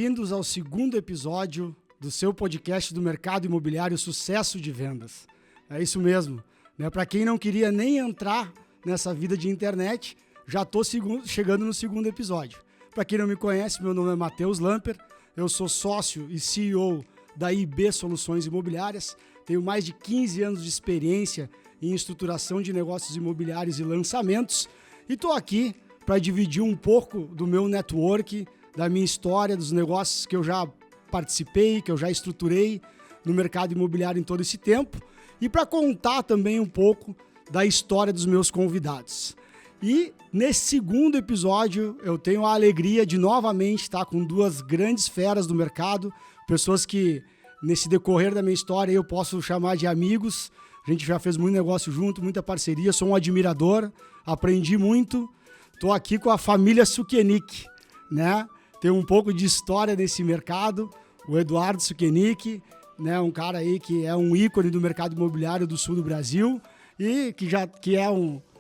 bem-vindos ao segundo episódio do seu podcast do mercado imobiliário Sucesso de Vendas. É isso mesmo, né? Para quem não queria nem entrar nessa vida de internet, já estou chegando no segundo episódio. Para quem não me conhece, meu nome é Matheus Lamper, eu sou sócio e CEO da IB Soluções Imobiliárias, tenho mais de 15 anos de experiência em estruturação de negócios imobiliários e lançamentos e estou aqui para dividir um pouco do meu network, da minha história, dos negócios que eu já participei, que eu já estruturei no mercado imobiliário em todo esse tempo e para contar também um pouco da história dos meus convidados. E nesse segundo episódio eu tenho a alegria de novamente estar com duas grandes feras do mercado, pessoas que nesse decorrer da minha história eu posso chamar de amigos. A gente já fez muito negócio junto, muita parceria, sou um admirador, aprendi muito. Estou aqui com a família Sukenick, né? Tem um pouco de história nesse mercado, o Eduardo Sukenick, né? Um cara aí que é um ícone do mercado imobiliário do sul do Brasil e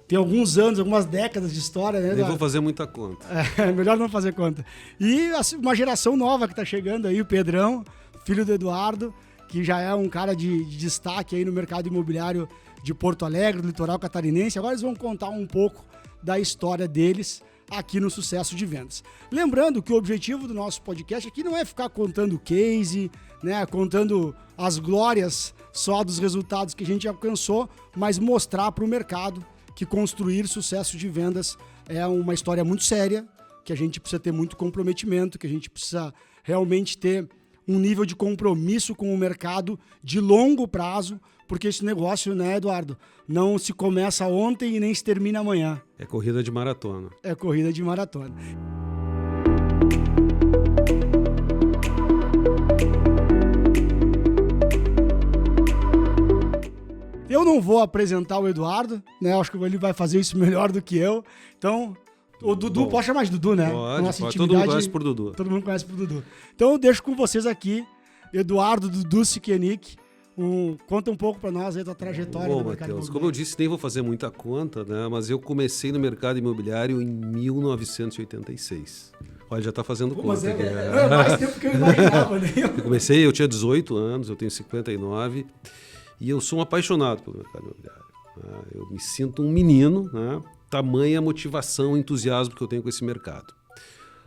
tem alguns anos, algumas décadas de história, né, Eduardo? Nem vou fazer muita conta. É, melhor não fazer conta. E uma geração nova que está chegando aí, o Pedrão, filho do Eduardo, que já é um cara de destaque aí no mercado imobiliário de Porto Alegre, do litoral catarinense. Agora eles vão contar um pouco da história deles aqui no Sucesso de Vendas. Lembrando que o objetivo do nosso podcast aqui não é ficar contando case, né, contando as glórias só dos resultados que a gente alcançou, mas mostrar para o mercado que construir sucesso de vendas é uma história muito séria, que a gente precisa ter muito comprometimento, que a gente precisa realmente ter um nível de compromisso com o mercado de longo prazo, porque esse negócio, né, Eduardo, não se começa ontem e nem se termina amanhã. É corrida de maratona. É corrida de maratona. Eu não vou apresentar o Eduardo, né? Acho que ele vai fazer isso melhor do que eu. Então, o Dudu, bom, pode chamar de Dudu, né? Pode. Todo mundo conhece por Dudu. Todo mundo conhece por Dudu. Então, eu deixo com vocês aqui, Eduardo Dudu Sukenick. Conta um pouco para nós aí da trajetória do mercado imobiliário. Como eu disse, nem vou fazer muita conta, né? Mas eu comecei no mercado imobiliário em 1986. Olha, já está fazendo conta. Mas é mais tempo que eu imaginava, né? Eu tinha 18 anos, eu tenho 59 e eu sou um apaixonado pelo mercado imobiliário. Né? Eu me sinto um menino, né? Tamanha motivação e entusiasmo que eu tenho com esse mercado.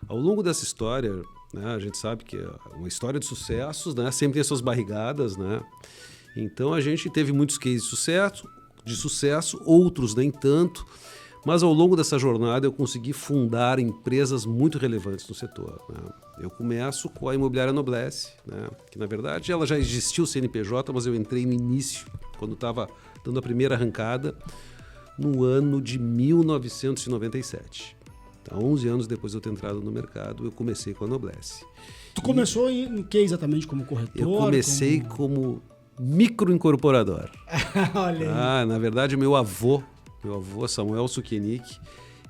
Ao longo dessa história, né, a gente sabe que é uma história de sucessos, né, sempre tem suas barrigadas, né? Então a gente teve muitos cases de sucesso, outros nem tanto, mas ao longo dessa jornada eu consegui fundar empresas muito relevantes no setor. Né? Eu começo com a Imobiliária Noblesse, né, que na verdade ela já existia o CNPJ, mas eu entrei no início, quando estava dando a primeira arrancada, no ano de 1997. Então, 11 anos depois de eu ter entrado no mercado, eu comecei com a Noblesse. Tu começou em que exatamente? Como corretor? Eu comecei como microincorporador. Olha aí. Na verdade, meu avô Samuel Sukenick,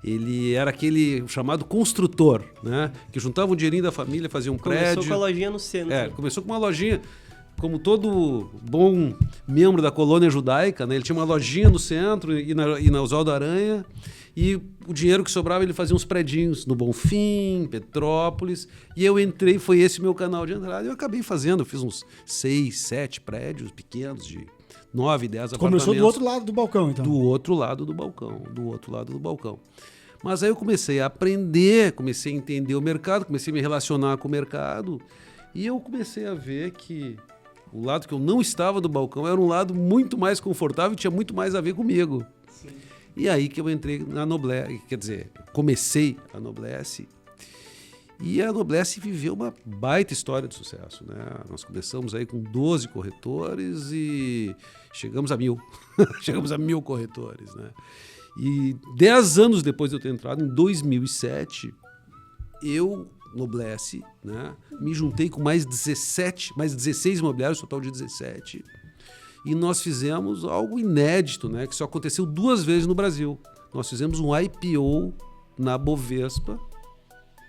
ele era aquele chamado construtor, né? Que juntava um dinheirinho da família, fazia um prédio. Começou com a lojinha no centro. Começou com uma lojinha. Como todo bom membro da colônia judaica, né? Ele tinha uma lojinha no centro e na Oswaldo Aranha, e o dinheiro que sobrava ele fazia uns predinhos no Bonfim, Petrópolis, e eu entrei, foi esse meu canal de entrada, e eu acabei fazendo, eu fiz uns 6, 7 prédios pequenos de 9, 10 apartamentos. Começou do outro lado do balcão, então? Do outro lado do balcão. Mas aí eu comecei a aprender, comecei a entender o mercado, comecei a me relacionar com o mercado, e eu comecei a ver que o lado que eu não estava do balcão era um lado muito mais confortável e tinha muito mais a ver comigo. Sim. E aí que eu entrei na Noblesse, quer dizer, comecei a Noblesse. E a Noblesse viveu uma baita história de sucesso, né? Nós começamos aí com 12 corretores e chegamos a 1.000. Chegamos a 1.000 corretores, né? E 10 anos depois de eu ter entrado, em 2007, Noblesse, né? Me juntei com mais 16 imobiliários, total de 17, e nós fizemos algo inédito, né? Que só aconteceu 2 vezes no Brasil. Nós fizemos um IPO na Bovespa,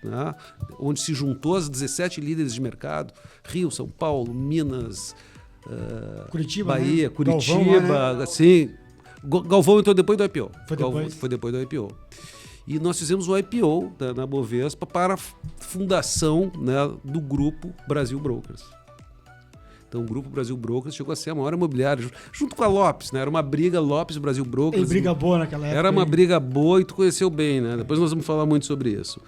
né? Onde se juntou as 17 líderes de mercado, Rio, São Paulo, Minas, Curitiba, Bahia, né? Curitiba, Galvão, né? assim. Galvão entrou depois do IPO. Foi depois do IPO. E nós fizemos o IPO na Bovespa para a fundação, né, do Grupo Brasil Brokers. Então, o Grupo Brasil Brokers chegou a ser a maior imobiliária, junto com a Lopes, né? Era uma briga Lopes Brasil Brokers. E briga boa naquela época. Era uma briga boa e tu conheceu bem, né? Depois nós vamos falar muito sobre isso.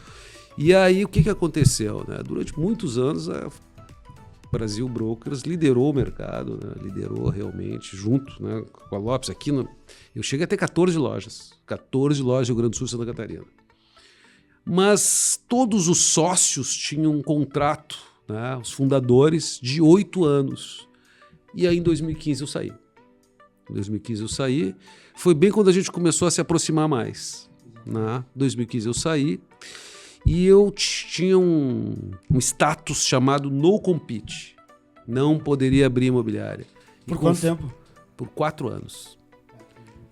E aí, o que aconteceu, né? Durante muitos anos, a Brasil Brokers liderou o mercado, né? Liderou realmente, junto, né, com a Lopes. Aqui, eu cheguei a ter 14 lojas. 14 lojas no Rio Grande do Sul e Santa Catarina. Mas todos os sócios tinham um contrato, né, os fundadores, de 8 anos. E aí, em 2015, eu saí. Em 2015, eu saí. Foi bem quando a gente começou a se aproximar mais. Né? Em 2015, eu saí. E eu tinha um status chamado no compete. Não poderia abrir imobiliária. Por quanto tempo? Por 4 anos.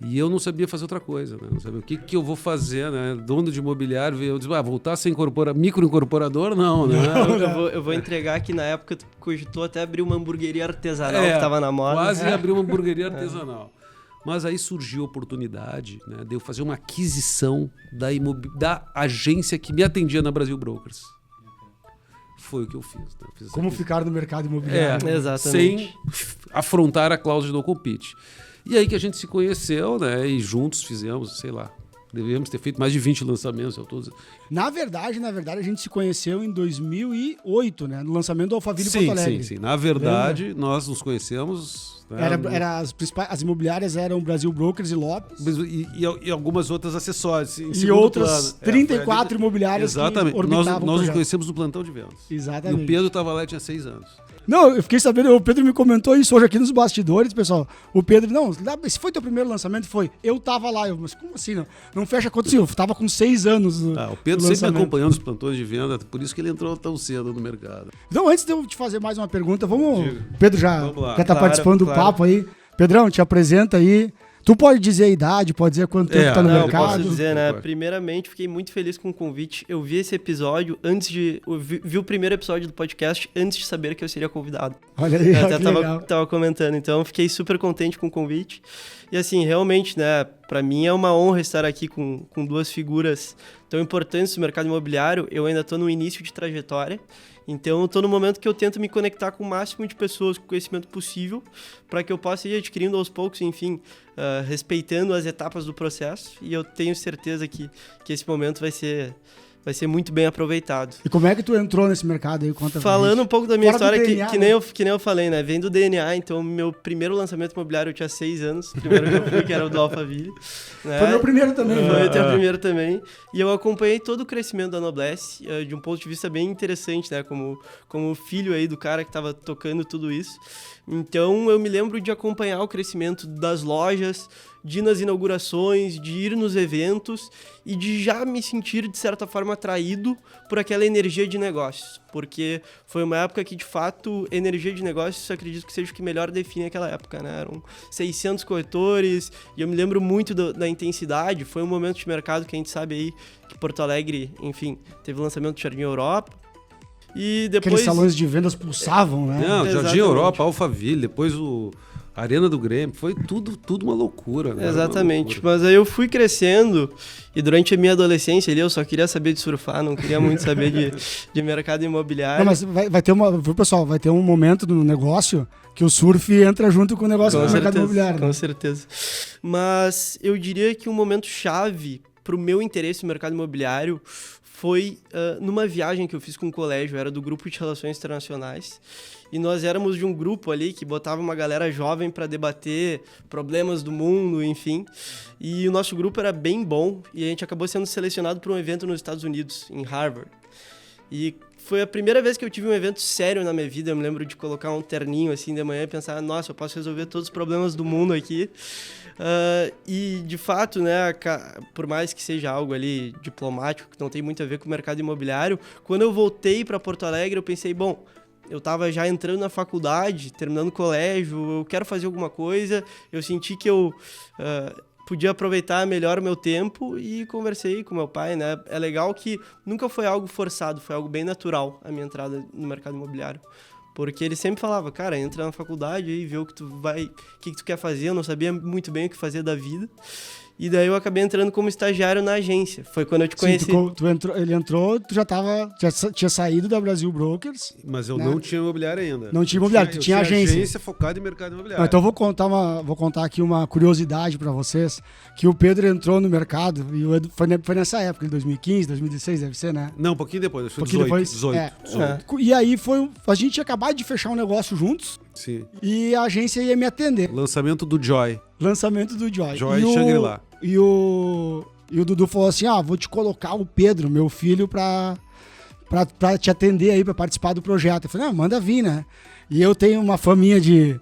E eu não sabia fazer outra coisa, né? Não sabia o que eu vou fazer, né? Dono de imobiliário, eu disse, voltar a ser microincorporador, não, né? Eu vou entregar que na época tu cogitou até abrir uma hamburgueria artesanal que estava na moda. Quase abrir uma hamburgueria artesanal. Mas aí surgiu a oportunidade, né, de eu fazer uma aquisição da agência que me atendia na Brasil Brokers. Foi o que eu fiz. Né? Como ficar no mercado imobiliário. Exatamente. Sem afrontar a cláusula do compete. E aí que a gente se conheceu, né, e juntos fizemos, sei lá, devemos ter feito mais de 20 lançamentos. Na verdade, a gente se conheceu em 2008, né, no lançamento do Alphaville Porto Alegre. Sim. Na verdade, nós nos conhecemos... As imobiliárias eram Brasil Brokers e Lopes. E algumas outras acessórias. E outras 34 imobiliárias. Exatamente. Que orbitavam nós nos conhecemos no plantão de vendas. Exatamente. E o Pedro estava lá e tinha 6 anos. Não, eu fiquei sabendo, o Pedro me comentou isso hoje aqui nos bastidores, pessoal. O Pedro, esse foi teu primeiro lançamento? Foi. Eu tava lá. Mas como assim? Não fecha quanto assim? Eu tava com 6 anos. O Pedro sempre me acompanhando nos plantões de venda, por isso que ele entrou tão cedo no mercado. Então, antes de eu te fazer mais uma pergunta, o Pedro já tá participando do papo aí. Pedrão, te apresenta aí. Tu pode dizer a idade, pode dizer quanto tempo tá no mercado. Eu posso dizer, né? Primeiramente, fiquei muito feliz com o convite. Eu vi esse episódio eu vi o primeiro episódio do podcast antes de saber que eu seria convidado. Olha aí, eu até tava comentando, então fiquei super contente com o convite. E assim, realmente, né, para mim é uma honra estar aqui com 2 figuras tão importantes do mercado imobiliário. Eu ainda estou no início de trajetória, então eu estou no momento que eu tento me conectar com o máximo de pessoas com conhecimento possível para que eu possa ir adquirindo aos poucos, enfim, respeitando as etapas do processo. E eu tenho certeza que esse momento vai ser muito bem aproveitado. E como é que tu entrou nesse mercado aí? Falando um pouco da minha história, que nem eu falei, né? Vem do DNA, então meu primeiro lançamento imobiliário eu tinha 6 anos. O primeiro que eu fui, que era o do Alphaville. Né? Foi meu primeiro também. Foi o teu primeiro também. E eu acompanhei todo o crescimento da Noblesse, de um ponto de vista bem interessante, né? Como filho aí do cara que estava tocando tudo isso. Então eu me lembro de acompanhar o crescimento das lojas, de ir nas inaugurações, de ir nos eventos e de já me sentir, de certa forma, atraído por aquela energia de negócios. Porque foi uma época que, de fato, energia de negócios, eu acredito que seja o que melhor define aquela época, né? Eram 600 corretores e eu me lembro muito da intensidade. Foi um momento de mercado que a gente sabe aí que Porto Alegre, enfim, teve o lançamento do Jardim Europa. E depois... Aqueles salões de vendas pulsavam, né? Não, Jardim Europa, Alphaville, depois a Arena do Grêmio, foi tudo uma loucura, né? Exatamente, mas aí eu fui crescendo e durante a minha adolescência ali eu só queria saber de surfar, não queria muito saber de mercado imobiliário. Não, mas vai ter um momento no negócio que o surf entra junto com o negócio do mercado imobiliário. Com certeza. Mas eu diria que um momento chave para o meu interesse no mercado imobiliário foi numa viagem que eu fiz com o colégio, era do grupo de Relações Internacionais, e nós éramos de um grupo ali que botava uma galera jovem para debater problemas do mundo, enfim, e o nosso grupo era bem bom, e a gente acabou sendo selecionado para um evento nos Estados Unidos, em Harvard. E foi a primeira vez que eu tive um evento sério na minha vida. Eu me lembro de colocar um terninho assim de manhã e pensar, nossa, eu posso resolver todos os problemas do mundo aqui. E de fato, né, por mais que seja algo ali diplomático, que não tem muito a ver com o mercado imobiliário, quando eu voltei para Porto Alegre, eu pensei, bom, eu estava já entrando na faculdade, terminando o colégio, eu quero fazer alguma coisa. Eu senti que eu podia aproveitar melhor o meu tempo e conversei com meu pai, né? É legal que nunca foi algo forçado, foi algo bem natural a minha entrada no mercado imobiliário. Porque ele sempre falava, cara, entra na faculdade e vê o que tu quer fazer. Eu não sabia muito bem o que fazer da vida. E daí eu acabei entrando como estagiário na agência. Foi quando eu te conheci. Sim, ele entrou, tu já tinha saído da Brasil Brokers. Mas eu né? não tinha imobiliária ainda. Não tinha imobiliária, tu tinha agência. Agência focada em mercado imobiliário. Então vou contar aqui uma curiosidade para vocês, que o Pedro entrou no mercado, e o Edu, foi nessa época, em 2015, 2016, deve ser, né? Não, um pouquinho depois, foi Pouquinho 18. E aí a gente tinha acabado de fechar um negócio juntos, Sim. e a agência ia me atender. Lançamento do Joy. Lançamento do Joy. Joy Shangri-La. E o Dudu falou assim, vou te colocar o Pedro, meu filho, pra te atender aí, pra participar do projeto. Eu falei, manda vir, né? E eu tenho uma faminha de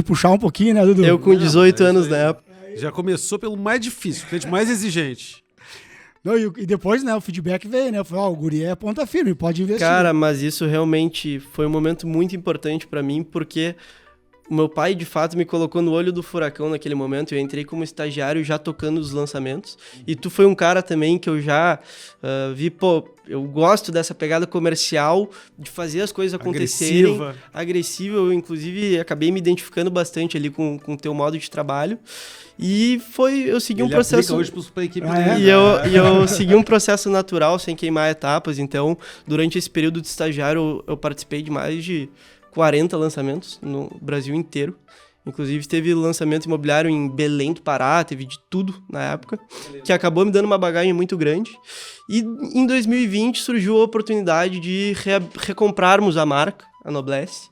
puxar um pouquinho, né, Dudu? Eu com 18 anos na época. Já começou pelo mais difícil, cliente mais exigente. Não, e depois, né, o feedback veio, né? Eu falei, o guri é ponta firme, pode investir. Cara, mas isso realmente foi um momento muito importante pra mim, porque o meu pai, de fato, me colocou no olho do furacão naquele momento. Eu entrei como estagiário já tocando os lançamentos. E tu foi um cara também que eu já vi, eu gosto dessa pegada comercial, de fazer as coisas acontecerem. Agressiva. Eu, inclusive, acabei me identificando bastante ali com o teu modo de trabalho. E eu segui um processo... hoje pra equipe dele. E eu segui um processo natural, sem queimar etapas. Então, durante esse período de estagiário, eu participei de mais de 40 lançamentos no Brasil inteiro. Inclusive, teve lançamento imobiliário em Belém do Pará, teve de tudo na época, que acabou me dando uma bagagem muito grande. E em 2020 surgiu a oportunidade de recomprarmos a marca, a Noblesse.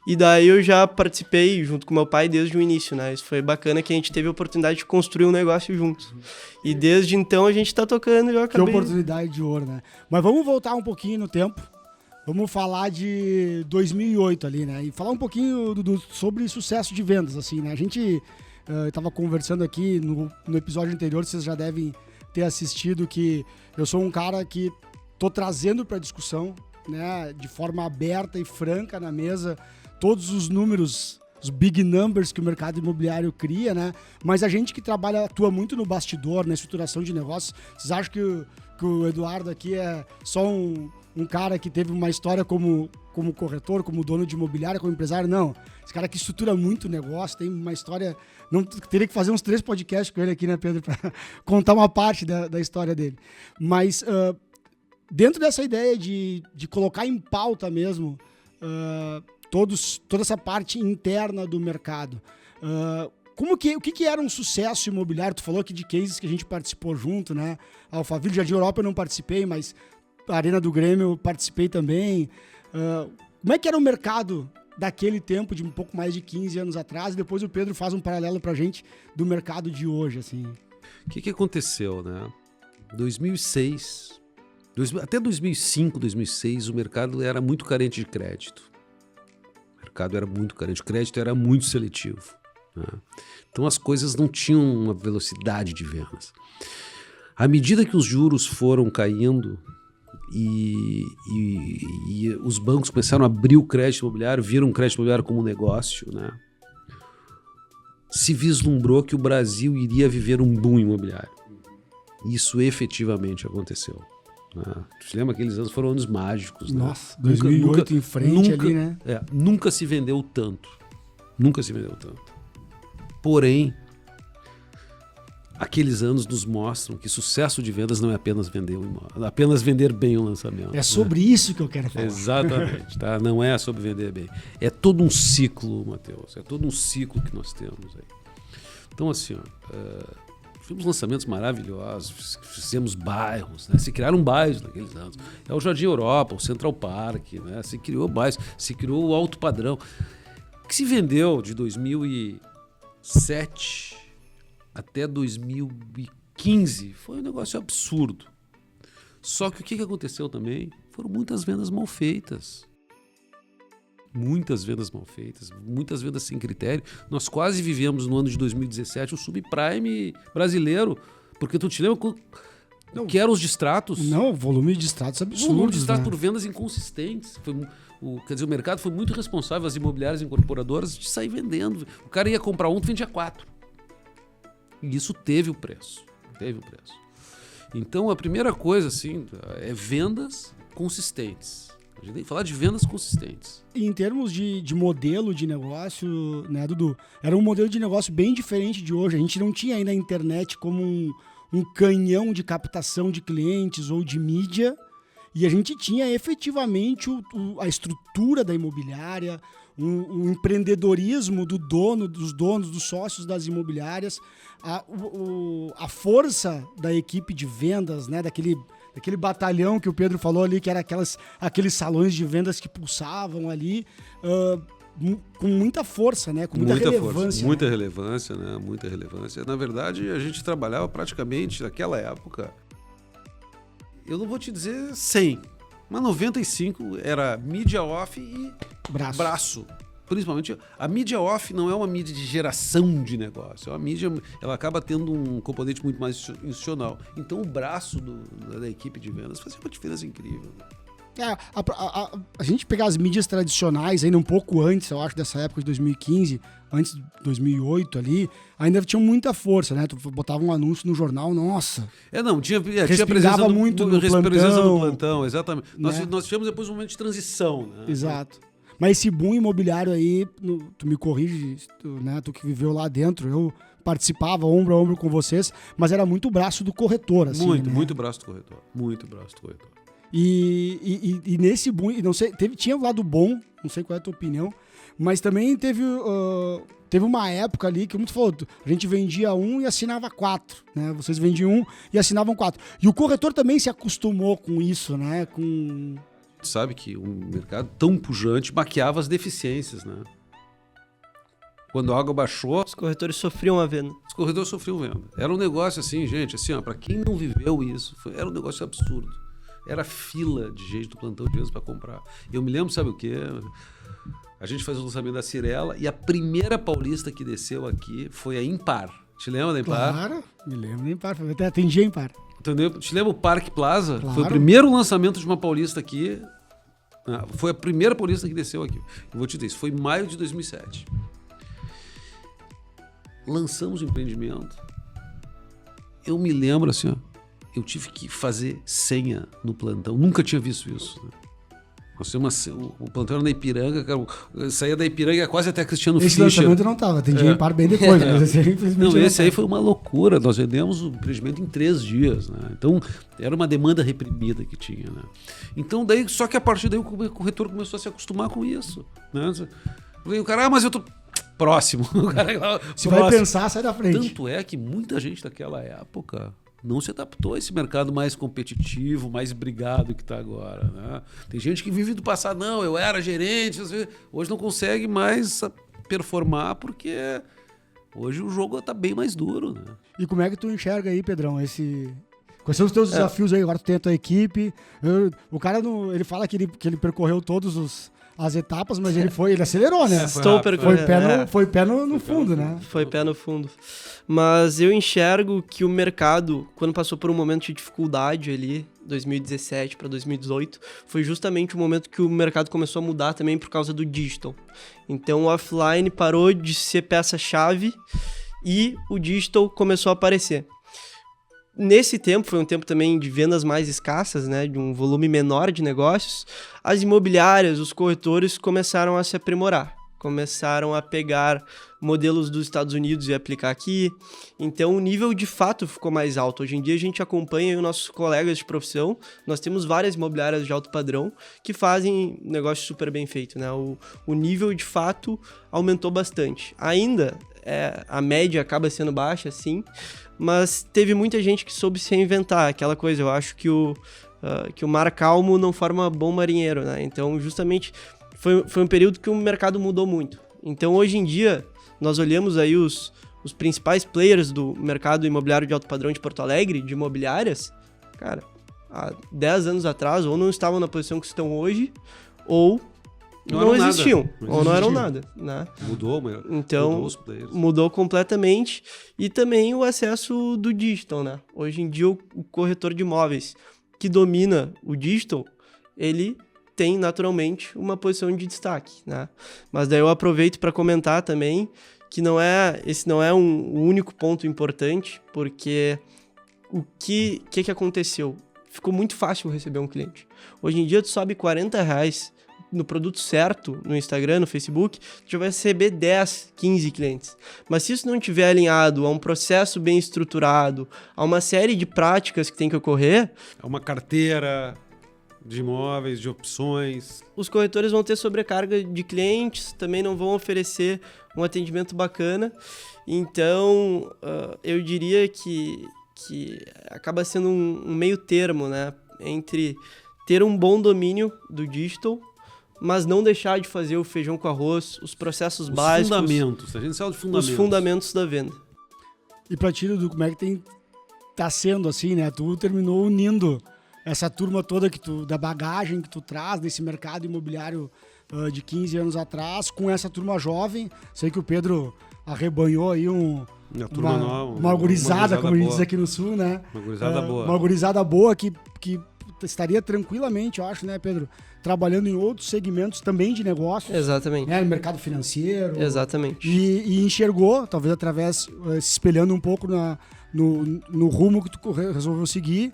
E daí eu já participei junto com meu pai desde o início, né? Isso foi bacana que a gente teve a oportunidade de construir um negócio juntos. E desde então a gente tá tocando e eu acabei... Que oportunidade de ouro, né? Mas vamos voltar um pouquinho no tempo. Vamos falar de 2008 ali, né? E falar um pouquinho sobre sucesso de vendas, assim, né? A gente estava conversando aqui no episódio anterior, vocês já devem ter assistido, que eu sou um cara que tô trazendo para discussão, né? De forma aberta e franca na mesa, todos os números, os big numbers que o mercado imobiliário cria, né? Mas a gente que atua muito no bastidor, na estruturação de negócios, vocês acham que o Eduardo aqui é só um cara que teve uma história como corretor, como dono de imobiliária, como empresário? Não. Esse cara que estrutura muito o negócio, tem uma história... Não, teria que fazer uns 3 podcasts com ele aqui, né, Pedro? Para contar uma parte da história dele. Mas dentro dessa ideia de colocar em pauta mesmo toda essa parte interna do mercado, o que era um sucesso imobiliário? Tu falou aqui de cases que a gente participou junto, né? Alphaville, Jardim Europa eu não participei, mas a Arena do Grêmio eu participei também. Como é que era o mercado daquele tempo, de um pouco mais de 15 anos atrás? E depois o Pedro faz um paralelo pra gente do mercado de hoje, assim. O que aconteceu, né? 2006, até 2005, 2006, o mercado era muito carente de crédito. O mercado era muito carente, o crédito era muito seletivo. Né? Então as coisas não tinham uma velocidade de vendas. À medida que os juros foram caindo e os bancos começaram a abrir o crédito imobiliário, viram o crédito imobiliário como um negócio, né? Se vislumbrou que o Brasil iria viver um boom imobiliário. Isso efetivamente aconteceu. Né? Tu lembra aqueles anos foram anos mágicos, né? Nossa, 2008 em frente ali, né? Nunca se vendeu tanto. Nunca se vendeu tanto. Porém, aqueles anos nos mostram que sucesso de vendas não é apenas vender um imóvel, apenas vender bem um lançamento. É sobre isso que eu quero falar. Exatamente, tá? Não é sobre vender bem. É todo um ciclo, Matheus. É todo um ciclo que nós temos aí. Então, assim, fizemos lançamentos maravilhosos, fizemos bairros, né? Se criaram bairros naqueles anos. É o Jardim Europa, o Central Park, né? Se criou bairros, se criou o alto padrão. O que se vendeu de 2007 até 2015 foi um negócio absurdo. Só que o que aconteceu também? Foram muitas vendas mal feitas. Muitas vendas mal feitas, muitas vendas sem critério. Nós quase vivemos no ano de 2017 o subprime brasileiro, porque tu te lembra que eram os distratos? Não, volume de distratos absurdos. Volume de distratos, né? por vendas inconsistentes. Quer dizer, o mercado foi muito responsável, as imobiliárias incorporadoras, de sair vendendo. O cara ia comprar um, tu vendia 4. E isso teve o preço. Então, a primeira coisa, assim, é vendas consistentes. A gente tem que falar de vendas consistentes. E em termos de modelo de negócio, né, Dudu? Era um modelo de negócio bem diferente de hoje. A gente não tinha ainda a internet como um canhão de captação de clientes ou de mídia. E a gente tinha efetivamente a estrutura da imobiliária, o empreendedorismo dos donos, dos sócios das imobiliárias, a força da equipe de vendas, né, daquele batalhão que o Pedro falou ali, que era aqueles salões de vendas que pulsavam ali, com muita força, né, com muita relevância. Força, muita relevância, né, muita relevância. Na verdade, a gente trabalhava praticamente naquela época, eu não vou te dizer 100, mas 95 era mídia off e braço. Principalmente, a mídia off não é uma mídia de geração de negócio, é uma mídia, ela acaba tendo um componente muito mais institucional. Então, o braço da equipe de vendas fazia uma diferença incrível. A gente pegar as mídias tradicionais, ainda um pouco antes, eu acho, dessa época de 2015, antes de 2008 ali, ainda tinham muita força, né? Tu botava um anúncio no jornal, nossa. Tinha presença muito no presença no plantão, plantão, exatamente. Né? Nós tivemos depois um momento de transição, né? Exato. Mas esse boom imobiliário aí, tu me corrige, né? Tu que viveu lá dentro, eu participava ombro a ombro com vocês, mas era muito o braço do corretor, assim. Muito braço do corretor. Muito braço do corretor. E nesse boom, não sei, tinha um lado bom, não sei qual é a tua opinião, mas também teve uma época ali que, como tu falou, a gente vendia 1 e assinava 4, né? Vocês vendiam 1 e assinavam 4. E o corretor também se acostumou com isso, né? Sabe que um mercado tão pujante maquiava as deficiências, né? Quando a água baixou... Os corretores sofriam a venda. Os corretores sofriam venda. Era um negócio assim, gente, assim, ó, pra quem não viveu isso, era um negócio absurdo. Era fila de gente do plantão de vendas para comprar. Eu me lembro, sabe o quê? A gente faz o lançamento da Cirela e a primeira paulista que desceu aqui foi a Impar. Te lembra da Impar? Claro, me lembro da Impar. Eu até atendi a Impar. Entendeu? Te lembra o Parque Plaza? Claro. Foi o primeiro lançamento de uma paulista aqui. Foi a primeira paulista que desceu aqui. Eu vou te dizer, isso foi em maio de 2007. Lançamos o empreendimento. Eu me lembro assim, ó, eu tive que fazer senha no plantão. Nunca tinha visto isso. Né? O plantão era na Ipiranga, eu saía da Ipiranga quase até Cristiano Fischer. Esse lançamento não estava, atendi a Impar bem depois. Mas esse aí foi uma loucura. Nós vendemos o empreendimento em 3 dias. Né? Então, era uma demanda reprimida que tinha. Né? Então, daí, só que a partir daí o corretor começou a se acostumar com isso. Né? O cara, mas eu tô próximo. O cara, se vai pensar, sai da frente. Tanto é que muita gente daquela época não se adaptou a esse mercado mais competitivo, mais brigado que está agora. Né? Tem gente que vive do passado, não, eu era gerente, hoje não consegue mais performar porque hoje o jogo está bem mais duro. Né? E como é que tu enxerga aí, Pedrão, quais são os teus desafios aí? Agora tu tem a tua equipe, o cara, ele fala que ele percorreu as etapas, mas ele acelerou, né? Foi pé no fundo, né? Foi pé no fundo. Mas eu enxergo que o mercado, quando passou por um momento de dificuldade ali, 2017 para 2018, foi justamente o momento que o mercado começou a mudar também por causa do digital. Então o offline parou de ser peça-chave e o digital começou a aparecer. Nesse tempo, foi um tempo também de vendas mais escassas, né, de um volume menor de negócios, as imobiliárias, os corretores começaram a se aprimorar, começaram a pegar modelos dos Estados Unidos e aplicar aqui, então o nível de fato ficou mais alto. Hoje em dia a gente acompanha os nossos colegas de profissão, nós temos várias imobiliárias de alto padrão que fazem negócio super bem feito, né? O nível de fato aumentou bastante. Ainda a média acaba sendo baixa, sim, mas teve muita gente que soube se reinventar, aquela coisa, eu acho que o mar calmo não forma bom marinheiro, né? Então, justamente, foi um período que o mercado mudou muito. Então, hoje em dia, nós olhamos aí os principais players do mercado imobiliário de alto padrão de Porto Alegre, de imobiliárias, cara, há 10 anos atrás, ou não estavam na posição que estão hoje, ou não existiam, ou não eram nada, né? Mudou os players. Mudou completamente. E também o acesso do digital, né? Hoje em dia, o corretor de imóveis que domina o digital, ele tem naturalmente uma posição de destaque, né? Mas daí eu aproveito para comentar também que esse não é um único ponto importante, porque o que aconteceu? ficou muito fácil receber um cliente. Hoje em dia, tu sobe R$40 no produto certo, no Instagram, no Facebook, tu já vai receber 10, 15 clientes. Mas se isso não estiver alinhado a um processo bem estruturado, a uma série de práticas que tem que ocorrer... É uma carteira de imóveis, de opções. Os corretores vão ter sobrecarga de clientes, também não vão oferecer um atendimento bacana. Então, eu diria que acaba sendo um meio termo, né? Entre ter um bom domínio do digital, mas não deixar de fazer o feijão com arroz, os processos básicos. Os fundamentos, a gente fala de fundamentos. Os fundamentos da venda. E pra ti, Dudu, como é que tá sendo assim, né? Tu terminou unindo essa turma toda da bagagem que tu traz desse mercado imobiliário de 15 anos atrás, com essa turma jovem. Sei que o Pedro arrebanhou aí uma gurizada, como a gente diz aqui no Sul, né? Uma gurizada boa. Uma gurizada boa que estaria tranquilamente, eu acho, né, Pedro? Trabalhando em outros segmentos também de negócios. Exatamente. Né, no mercado financeiro. Exatamente. E enxergou, talvez através, se espelhando um pouco no rumo que tu resolveu seguir,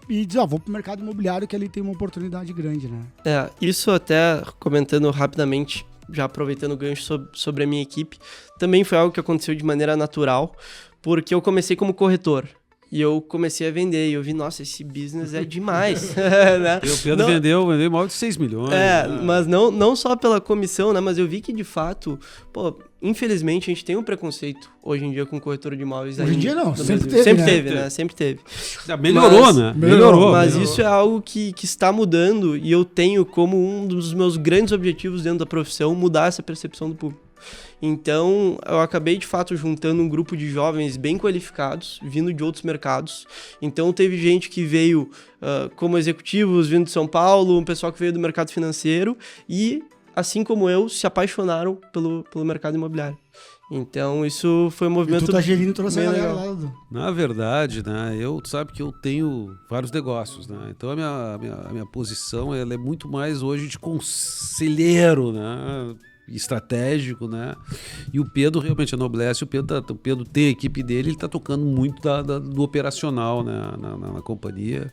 e diz, vou pro mercado imobiliário que ali tem uma oportunidade grande, né? Isso até comentando rapidamente, já aproveitando o gancho sobre a minha equipe, também foi algo que aconteceu de maneira natural, porque eu comecei como corretor. E eu comecei a vender, e eu vi, nossa, esse business é demais. Né? E o Pedro vendeu imóvel de 6 milhões. Mas não só pela comissão, né? Mas eu vi que, de fato, infelizmente, a gente tem um preconceito hoje em dia com corretora de imóveis. Hoje em dia não, sempre teve, né? Sempre teve. Melhorou, né? Melhorou. Mas isso é algo que está mudando, e eu tenho como um dos meus grandes objetivos dentro da profissão mudar essa percepção do público. Então, eu acabei, de fato, juntando um grupo de jovens bem qualificados, vindo de outros mercados. Então, teve gente que veio como executivos, vindo de São Paulo, um pessoal que veio do mercado financeiro e, assim como eu, se apaixonaram pelo mercado imobiliário. Então, isso foi um movimento... E tu tá gerindo toda essa galera legal. lá, Dudu. Na verdade, né, tu sabe que eu tenho vários negócios, né? Então, a minha posição ela é muito mais hoje de conselheiro, né? Estratégico, né? E o Pedro realmente a Noblesse, o Pedro tem a equipe dele, ele está tocando muito do operacional, né? na companhia,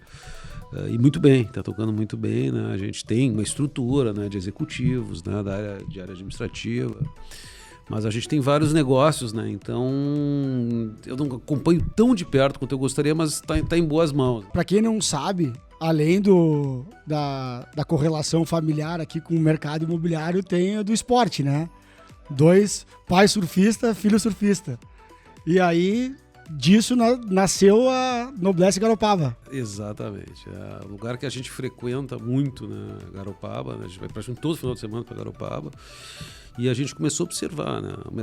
e muito bem, está tocando muito bem, né? A gente tem uma estrutura, né, de executivos, né, de área administrativa, mas a gente tem vários negócios, né? Então eu não acompanho tão de perto quanto eu gostaria, mas está em boas mãos. Para quem não sabe, além da correlação familiar aqui com o mercado imobiliário, tem a do esporte, né? 2, pai surfista, filho surfista. E aí, disso nasceu a Noblesse Garopaba. Exatamente. É o lugar que a gente frequenta muito, né? Garopaba, né? A gente vai praticamente todo final de semana para Garopaba. E a gente começou a observar, né? O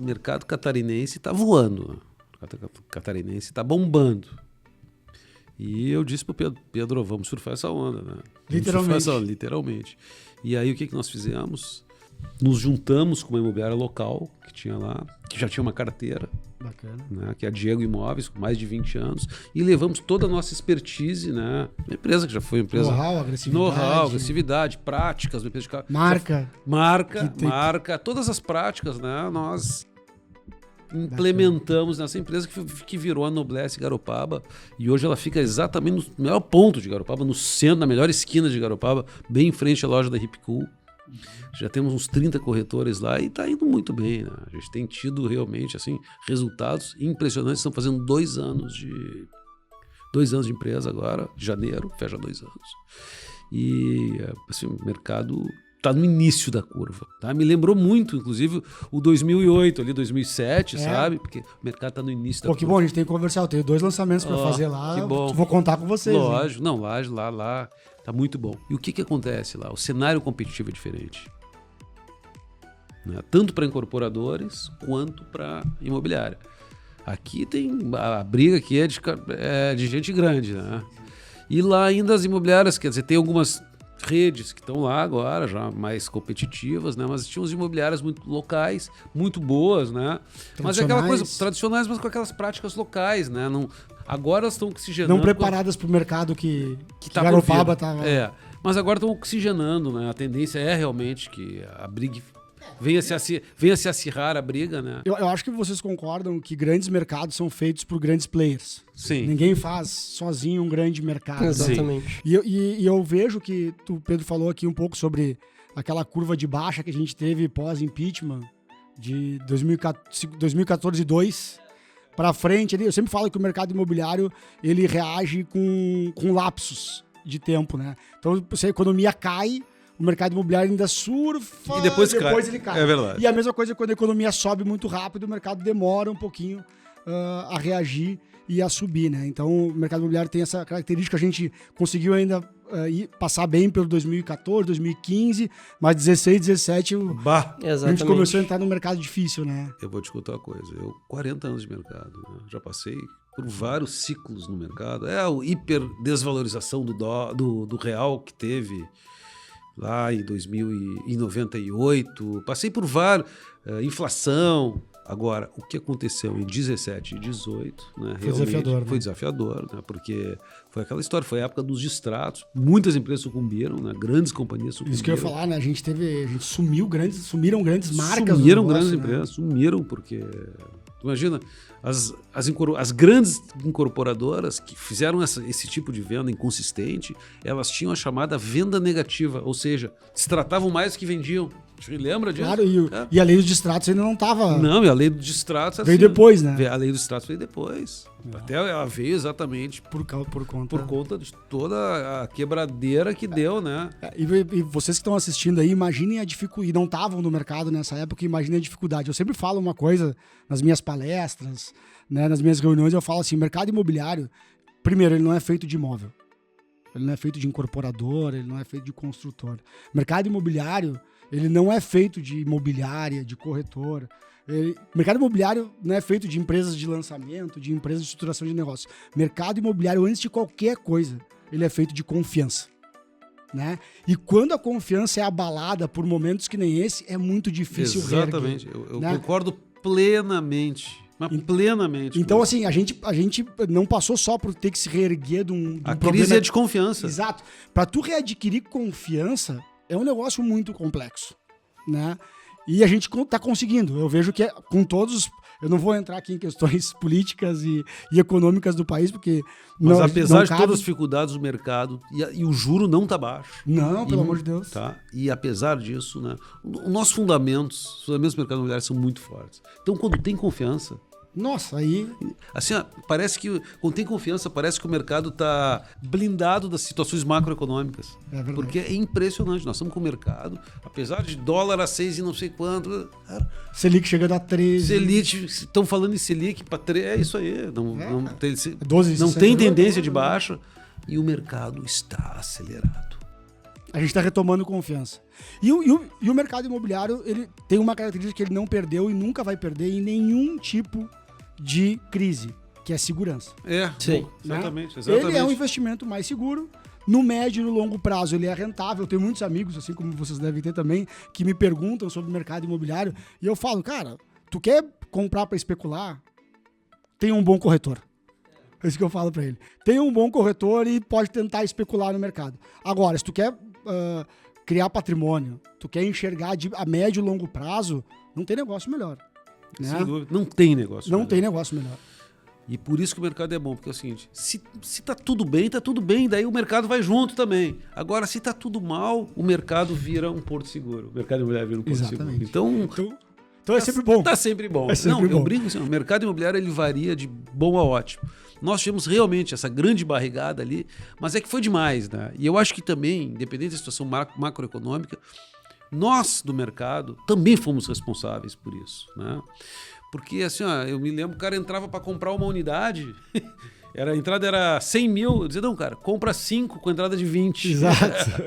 mercado catarinense está voando, né? O mercado catarinense está bombando. E eu disse pro Pedro, vamos surfar essa onda, né? Literalmente. E aí o que nós fizemos? Nos juntamos com uma imobiliária local que tinha lá, que já tinha uma carteira. Bacana. Né, que é a Diego Imóveis, com mais de 20 anos, e levamos toda a nossa expertise, né? Uma empresa que já foi uma empresa... Know-how, agressividade, práticas, uma empresa de... Marca. Todas as práticas, né? Nós implementamos nessa empresa que virou a Noblesse Garopaba, e hoje ela fica exatamente no melhor ponto de Garopaba, no centro, na melhor esquina de Garopaba, bem em frente à loja da Hipcool. Já temos uns 30 corretores lá e está indo muito bem, né? A gente tem tido realmente assim, resultados impressionantes. Estamos fazendo 2 anos de empresa agora, de janeiro, fecha 2 anos. E assim, o mercado está no início da curva, tá? Me lembrou muito, inclusive, o 2008, ali 2007, sabe? Porque o mercado está no início da curva. Que bom, a gente tem que conversar. Eu tenho 2 lançamentos para fazer lá. Que bom. Vou contar com vocês. Lógico, hein? Não, lá tá muito bom. E o que acontece lá? O cenário competitivo é diferente, né? Tanto para incorporadores quanto para imobiliária. Aqui tem a briga que é de gente grande, né? E lá ainda as imobiliárias, quer dizer, tem algumas redes que estão lá agora, já mais competitivas, né? Mas tinham as imobiliárias muito locais, muito boas, né? Mas é aquela coisa, tradicionais, mas com aquelas práticas locais, né? Agora elas estão oxigenando. Não preparadas para o mercado que tá Garopaba estava... Mas agora estão oxigenando, né? A tendência é realmente que a briga venha se acirrar a briga, né? Eu acho que vocês concordam que grandes mercados são feitos por grandes players. Sim. Ninguém faz sozinho um grande mercado. Exatamente. E eu vejo que o Pedro falou aqui um pouco sobre aquela curva de baixa que a gente teve pós-impeachment de 2014 2 para frente. Eu sempre falo que o mercado imobiliário ele reage com lapsos de tempo, né? Então, se a economia cai, o mercado imobiliário ainda surfa E depois ele cai. É verdade. E a mesma coisa quando a economia sobe muito rápido, o mercado demora um pouquinho a reagir e a subir, né? Então, o mercado imobiliário tem essa característica. A gente conseguiu ainda passar bem pelo 2014, 2015, mas 16, 17, Bah, a gente começou a entrar num mercado difícil, né? eu vou te contar uma coisa. 40 anos de mercado, né? Já passei por vários ciclos no mercado. É a hiper desvalorização do real que teve lá em 98. Passei por vários. Inflação. Agora, o que aconteceu em 17 e 18, né, Foi desafiador, né? foi desafiador, né, porque foi aquela história, foi a época dos distratos, muitas empresas sucumbiram, né, grandes companhias sucumbiram. Isso que eu ia falar, né? A gente sumiram grandes marcas. Sumiram do negócio, grandes né? empresas, sumiram porque... Imagina, as grandes incorporadoras que fizeram esse tipo de venda inconsistente, elas tinham a chamada venda negativa, ou seja, destratavam mais do que vendiam. Lembra disso? Claro, e a lei dos distratos ainda não estava... Não, e a lei dos distratos... Veio depois, né? A lei dos distratos veio depois. Até ela veio exatamente Por conta de toda a quebradeira que deu, né? E vocês que estão assistindo aí, imaginem a dificuldade. E não estavam no mercado nessa época, imaginem a dificuldade. Eu sempre falo uma coisa nas minhas palestras, né, nas minhas reuniões, eu falo assim, mercado imobiliário, primeiro, ele não é feito de imóvel. Ele não é feito de incorporador, ele não é feito de construtor. Mercado imobiliário, ele não é feito de imobiliária, de corretora. Mercado imobiliário não é feito de empresas de lançamento, de empresas de estruturação de negócio. Mercado imobiliário, antes de qualquer coisa, ele é feito de confiança, né? E quando a confiança é abalada por momentos que nem esse, é muito difícil Exatamente. reerguer, Eu né? concordo plenamente. Mas plenamente. Então, assim, a gente não passou só por ter que se reerguer de um a problema... crise é de confiança. Exato. Para tu readquirir confiança, é um negócio muito complexo, né? E a gente tá conseguindo. Eu vejo que com todos... Eu não vou entrar aqui em questões políticas e econômicas do país, porque... Mas não, apesar não de todas as dificuldades do mercado, e o juro não tá baixo. Não, pelo amor de Deus. Tá? E apesar disso, né, os nossos fundamentos do mercado imobiliário são muito fortes. Então, quando tem confiança... Nossa, aí... Assim, ó, parece que, quando tem confiança, parece que o mercado está blindado das situações macroeconômicas. É verdade. Porque é impressionante. Nós estamos com o mercado, apesar de dólar a 6 e não sei quanto... Cara, Selic chegando a 13. Selic, estão falando em Selic para 3, é isso aí. Não tem, 12, não 60, tem tendência de baixa e o mercado está acelerado. A gente está retomando confiança. E o mercado imobiliário, ele tem uma característica que ele não perdeu e nunca vai perder em nenhum tipo de crise, que é segurança. Sim. Exatamente. Ele é um investimento mais seguro. No médio e no longo prazo ele é rentável. Eu tenho muitos amigos, assim como vocês devem ter também, que me perguntam sobre o mercado imobiliário e eu falo, cara, tu quer comprar para especular? Tem um bom corretor. É isso que eu falo para ele. Tem um bom corretor e pode tentar especular no mercado. Agora, se tu quer criar patrimônio, tu quer enxergar a médio e longo prazo, não tem negócio melhor. Né? Sem dúvida. Não tem negócio Não melhor. tem negócio melhor. E por isso que o mercado é bom, porque é o seguinte, se tá tudo bem, daí o mercado vai junto também. Agora, se tá tudo mal, o mercado vira um porto seguro. O mercado imobiliário vira um porto Exatamente. seguro. Então é sempre bom. Tá sempre bom. É sempre bom. Eu brinco assim, o mercado imobiliário ele varia de bom a ótimo. Nós tivemos realmente essa grande barrigada ali, mas é que foi demais, né? E eu acho que também, independente da situação macroeconômica, nós do mercado também fomos responsáveis por isso, né? Porque assim, ó, eu me lembro, o cara entrava para comprar uma unidade, a entrada era 100 mil, eu dizia, não, cara, compra 5 com entrada de 20. Exato.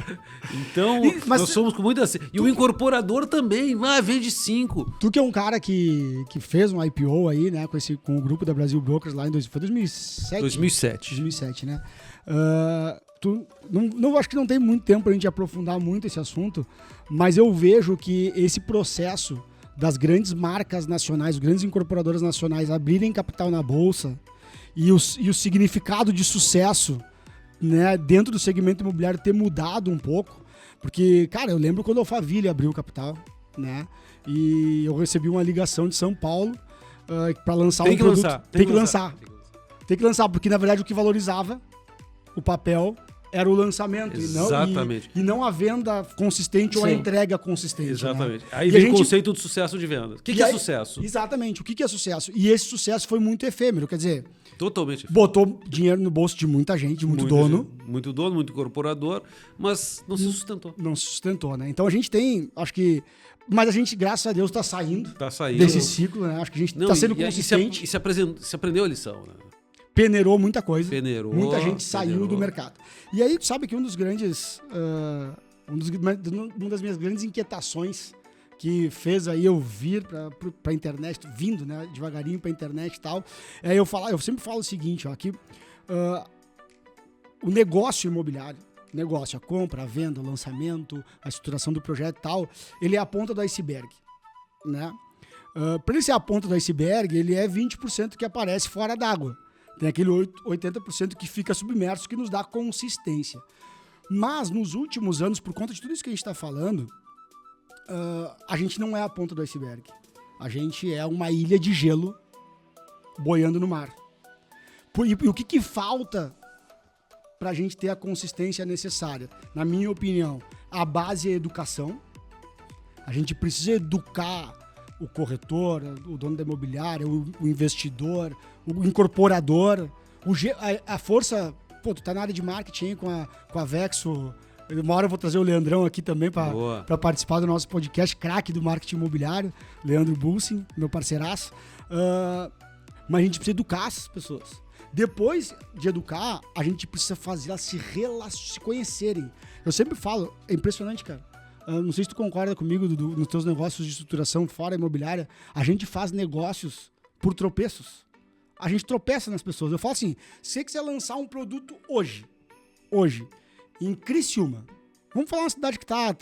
Então, nós somos com muita... E o incorporador também, vende 5. Tu que é um cara que fez um IPO aí, né, com o grupo da Brasil Brokers lá em foi 2007? 2007, né? Acho que não tem muito tempo pra gente aprofundar muito esse assunto, mas eu vejo que esse processo das grandes marcas nacionais, grandes incorporadoras nacionais abrirem capital na bolsa e o significado de sucesso, né, dentro do segmento imobiliário ter mudado um pouco, porque, cara, eu lembro quando a Alphaville abriu o capital, né? E eu recebi uma ligação de São Paulo para lançar Tem um que produto. lançar. Tem que lançar. Tem que lançar, porque na verdade o que valorizava o papel era o lançamento Exatamente. e não a venda consistente ou a Sim. entrega consistente. Exatamente. Né? Aí E vem a o gente- conceito do sucesso de venda. O que e é aí- sucesso? Exatamente. O que é sucesso? E esse sucesso foi muito efêmero. Quer dizer, Totalmente. botou dinheiro no bolso de muita gente, de muito dono. Muito dono, muito incorporador, mas não se sustentou. Não se sustentou, né? Então a gente tem, acho que... Mas a gente, graças a Deus, está saindo Tá saindo. desse ciclo, né? Acho que a gente Não, está sendo e consistente. se aprendeu a lição, né? Peneirou muita coisa. Peneirou, Muita gente saiu peneirou. do mercado. E aí, tu sabe que um dos grandes... uma das minhas grandes inquietações que fez aí eu vir pra internet, vindo, né, devagarinho pra internet e tal, eu sempre falo o seguinte, ó, que o negócio imobiliário, a compra, a venda, o lançamento, a estruturação do projeto e tal, ele é a ponta do iceberg, né? Para ele ser a ponta do iceberg, ele é 20% que aparece fora d'água. Tem aquele 80% que fica submerso, que nos dá consistência. Mas, nos últimos anos, por conta de tudo isso que a gente está falando, a gente não é a ponta do iceberg. A gente é uma ilha de gelo boiando no mar. E o que falta para a gente ter a consistência necessária? Na minha opinião, a base é a educação. A gente precisa educar o corretor, o dono da imobiliária, o investidor, o incorporador, a força... Pô, tu tá na área de marketing aí com a Vexo. Uma hora eu vou trazer o Leandrão aqui também para participar do nosso podcast, craque do marketing imobiliário, Leandro Bulsin, meu parceiraço. Mas a gente precisa educar essas pessoas. Depois de educar, a gente precisa fazer elas se conhecerem. Eu sempre falo, é impressionante, cara. Não sei se tu concorda comigo nos teus negócios de estruturação fora imobiliária. A gente faz negócios por tropeços. A gente tropeça nas pessoas. Eu falo assim, se você quiser lançar um produto hoje, em Criciúma, vamos falar uma cidade que está a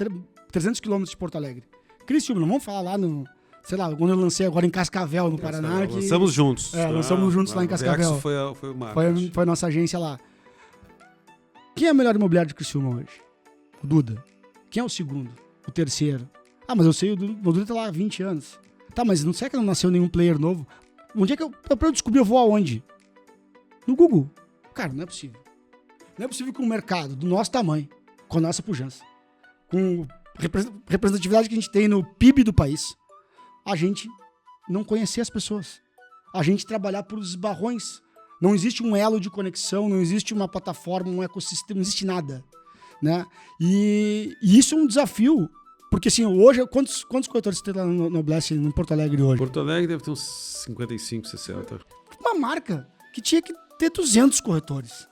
300 quilômetros de Porto Alegre. Criciúma, não vamos falar lá no, sei lá, quando eu lancei agora em Cascavel, no Paraná. Lançamos juntos. Lançamos juntos lá em Cascavel. Foi o marketing. Foi a nossa agência lá. Quem é o melhor imobiliário de Criciúma hoje? O Duda. Quem é o segundo? O terceiro? Ah, mas eu sei, o Duda tá lá há 20 anos. Tá, mas não sei que não nasceu nenhum player novo. Onde é que pra eu descobrir, eu vou aonde? No Google. Cara, não é possível. Não é possível que um mercado do nosso tamanho, com a nossa pujança, com representatividade que a gente tem no PIB do país, a gente não conhecer as pessoas. A gente trabalhar por esbarrões. Não existe um elo de conexão, não existe uma plataforma, um ecossistema, não existe nada. Né? E isso é um desafio. Porque assim, hoje, quantos corretores você tem lá no Blast, no Porto Alegre hoje? Porto Alegre deve ter uns 55, 60. Uma marca que tinha que ter 200 corretores.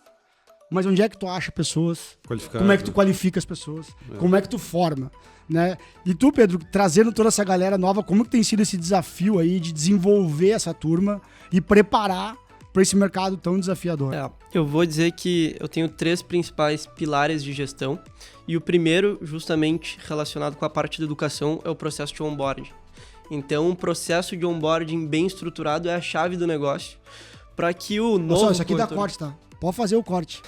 Mas onde é que tu acha pessoas? Como é que tu qualifica as pessoas? Como é que tu forma? Né? E tu, Pedro, trazendo toda essa galera nova, como que tem sido esse desafio aí de desenvolver essa turma e preparar para esse mercado tão desafiador? Eu vou dizer que eu tenho 3 principais pilares de gestão. E o primeiro, justamente relacionado com a parte da educação, é o processo de onboarding. Então, um processo de onboarding bem estruturado é a chave do negócio para que o novo... Pessoal, isso aqui dá corte, tá? Pode fazer o corte.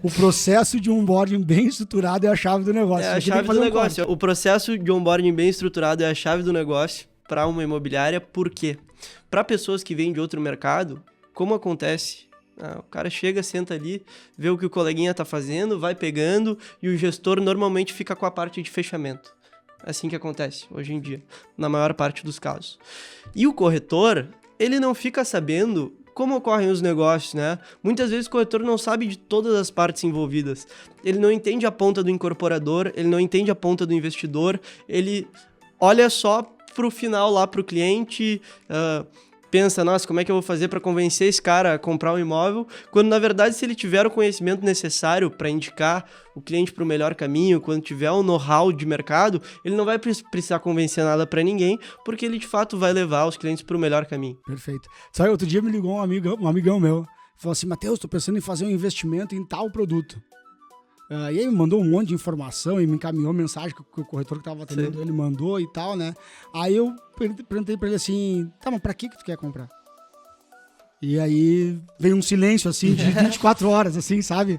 O processo de onboarding bem estruturado é a chave do negócio. É a chave do negócio. O processo de onboarding bem estruturado é a chave do negócio para uma imobiliária. Por quê? Para pessoas que vêm de outro mercado, como acontece? O cara chega, senta ali, vê o que o coleguinha tá fazendo, vai pegando e o gestor normalmente fica com a parte de fechamento. É assim que acontece hoje em dia, na maior parte dos casos. E o corretor, ele não fica sabendo como ocorrem os negócios, né? Muitas vezes o corretor não sabe de todas as partes envolvidas. Ele não entende a ponta do incorporador, ele não entende a ponta do investidor, ele olha só pro final lá pro cliente, pensa, nossa, como é que eu vou fazer para convencer esse cara a comprar um imóvel? Quando, na verdade, se ele tiver o conhecimento necessário para indicar o cliente para o melhor caminho, quando tiver um know-how de mercado, ele não vai precisar convencer nada para ninguém, porque ele, de fato, vai levar os clientes para o melhor caminho. Perfeito. Sabe, outro dia me ligou um amigão meu, falou assim, Matheus, tô pensando em fazer um investimento em tal produto. E aí me mandou um monte de informação e me encaminhou mensagem que o corretor que estava atendendo ele mandou e tal, né? Aí eu perguntei para ele assim, tá, mas para que tu quer comprar? E aí vem um silêncio, assim, de 24 horas, assim, sabe?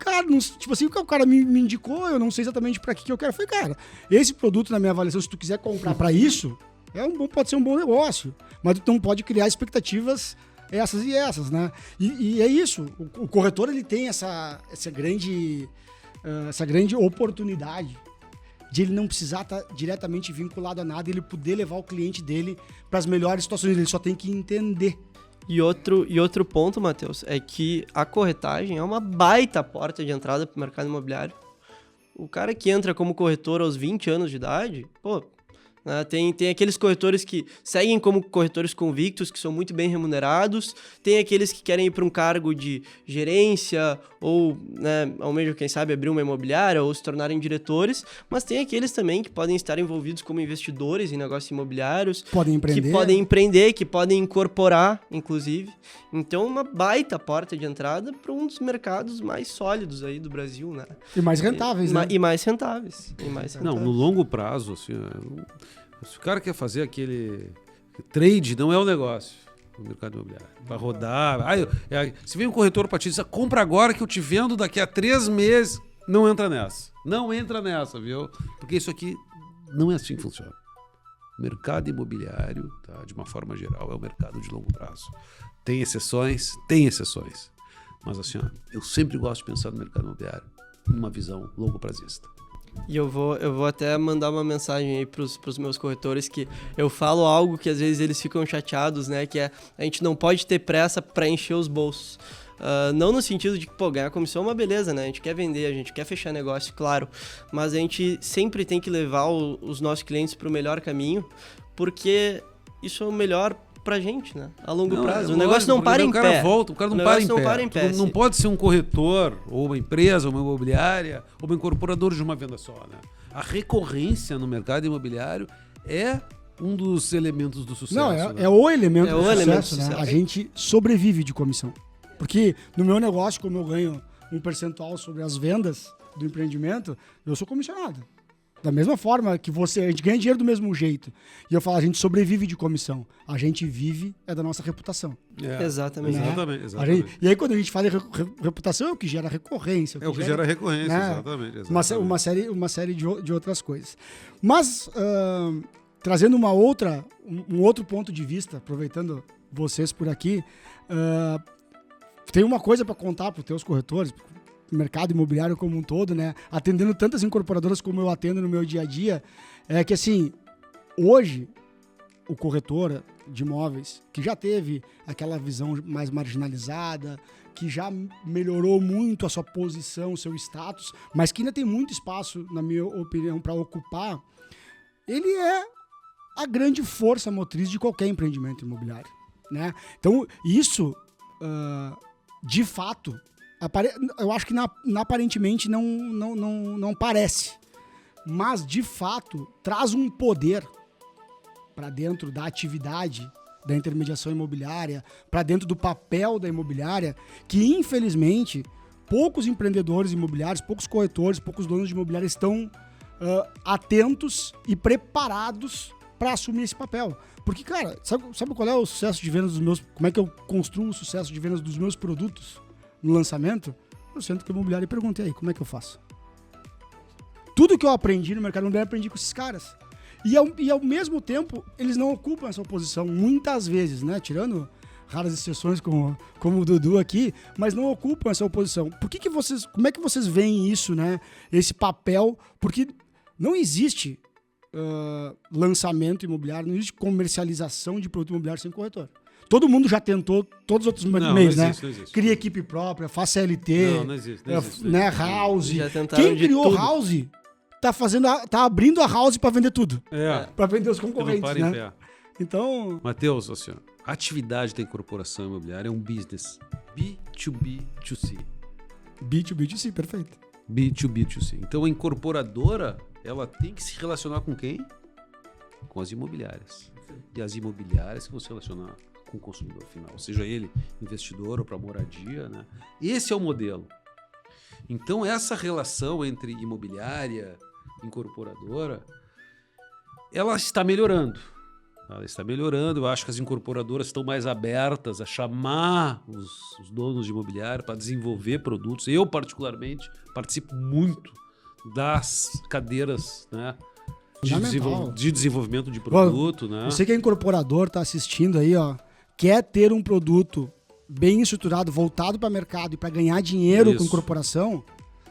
Cara, tipo assim, o cara me indicou, eu não sei exatamente pra que eu quero. Eu falei, cara, esse produto, na minha avaliação, se tu quiser comprar pra isso, pode ser um bom negócio. Mas tu não pode criar expectativas essas e essas, né? E é isso. O corretor, ele tem essa grande oportunidade de ele não precisar estar diretamente vinculado a nada, ele poder levar o cliente dele para as melhores situações. Ele só tem que entender. E outro ponto, Matheus, é que a corretagem é uma baita porta de entrada para o mercado imobiliário. O cara que entra como corretor aos 20 anos de idade, né, tem aqueles corretores que seguem como corretores convictos, que são muito bem remunerados, tem aqueles que querem ir para um cargo de gerência ou, né, almejam, quem sabe, abrir uma imobiliária ou se tornarem diretores, mas tem aqueles também que podem estar envolvidos como investidores em negócios imobiliários, podem empreender. que podem empreender, que podem incorporar, inclusive. Então, uma baita porta de entrada para um dos mercados mais sólidos aí do Brasil, né? E mais rentáveis, né? E mais rentáveis. Não, no longo prazo, assim, se o cara quer fazer aquele trade, não é o negócio no mercado imobiliário. Para rodar. Se vem um corretor para te dizer, compra agora que eu te vendo daqui a 3 meses, não entra nessa. Não entra nessa, viu? Porque isso aqui não é assim que funciona. O mercado imobiliário, tá, de uma forma geral, é um mercado de longo prazo. Tem exceções. Mas assim, eu sempre gosto de pensar no mercado imobiliário numa visão longo prazista. E eu vou até mandar uma mensagem aí pros meus corretores, que eu falo algo que às vezes eles ficam chateados, né? Que é, a gente não pode ter pressa para encher os bolsos. Não no sentido de que, ganhar comissão é uma beleza, né? A gente quer vender, a gente quer fechar negócio, claro. Mas a gente sempre tem que levar os nossos clientes para o melhor caminho, porque isso é o melhor pra gente, né? A longo prazo. O negócio não para em pé. O cara não para em pé. Não pode ser um corretor, ou uma empresa, ou uma imobiliária, ou uma incorporadora de uma venda só, né? A recorrência no mercado imobiliário é um dos elementos do sucesso. Não, é o elemento do sucesso, né? A gente sobrevive de comissão. Porque no meu negócio, como eu ganho um percentual sobre as vendas do empreendimento, eu sou comissionado. Da mesma forma que a gente ganha dinheiro do mesmo jeito. E eu falo, a gente sobrevive de comissão. A gente vive da nossa reputação. Exatamente. Né? Exatamente. E aí, quando a gente fala de reputação, é o que gera recorrência. É o que gera recorrência, né? Exatamente. Uma série de outras coisas. Mas, trazendo um outro ponto de vista, aproveitando vocês por aqui, tem uma coisa para contar para os teus corretores, mercado imobiliário como um todo, né? Atendendo tantas incorporadoras como eu atendo no meu dia a dia, é que assim, hoje o corretor de imóveis, que já teve aquela visão mais marginalizada, que já melhorou muito a sua posição, o seu status, mas que ainda tem muito espaço, na minha opinião, para ocupar, ele é a grande força motriz de qualquer empreendimento imobiliário, né? Então, isso, de fato, eu acho que aparentemente não parece, mas de fato traz um poder para dentro da atividade da intermediação imobiliária, para dentro do papel da imobiliária, que infelizmente poucos empreendedores imobiliários, poucos corretores, poucos donos de imobiliária estão atentos e preparados para assumir esse papel. Porque, cara, sabe qual é o sucesso de vendas dos meus... Como é que eu construo o sucesso de vendas dos meus produtos? No lançamento, eu sento com o imobiliário e pergunto, aí, como é que eu faço? Tudo que eu aprendi no mercado imobiliário, eu aprendi com esses caras. E ao mesmo tempo, eles não ocupam essa posição, muitas vezes, né? Tirando raras exceções como o Dudu aqui, mas não ocupam essa posição. Como é que vocês veem isso, né? Esse papel, porque não existe lançamento imobiliário, não existe comercialização de produto imobiliário sem corretor. Todo mundo já tentou todos os outros meios, né? Não existe. Cria equipe própria, faz CLT, não existe. Né? House. Já tentaram Quem criou tudo. House tá abrindo a House para vender tudo. Para vender os concorrentes, né? Em pé. Então, Matheus, assim, a atividade da incorporação imobiliária é um business B2B2C. B2B2C, perfeito. B2B2C. Então a incorporadora, ela tem que se relacionar com quem? Com as imobiliárias. E as imobiliárias que vão se relacionar com o consumidor final, seja ele investidor ou para moradia, né? Esse é o modelo. Então essa relação entre imobiliária e incorporadora, ela está melhorando. Ela está melhorando. Eu acho que as incorporadoras estão mais abertas a chamar os donos de imobiliário para desenvolver produtos. Eu, particularmente, participo muito das cadeiras, né, de desenvolvimento de produto. Né? Você que é incorporador, está assistindo aí, ó, quer ter um produto bem estruturado, voltado para mercado e para ganhar dinheiro com incorporação,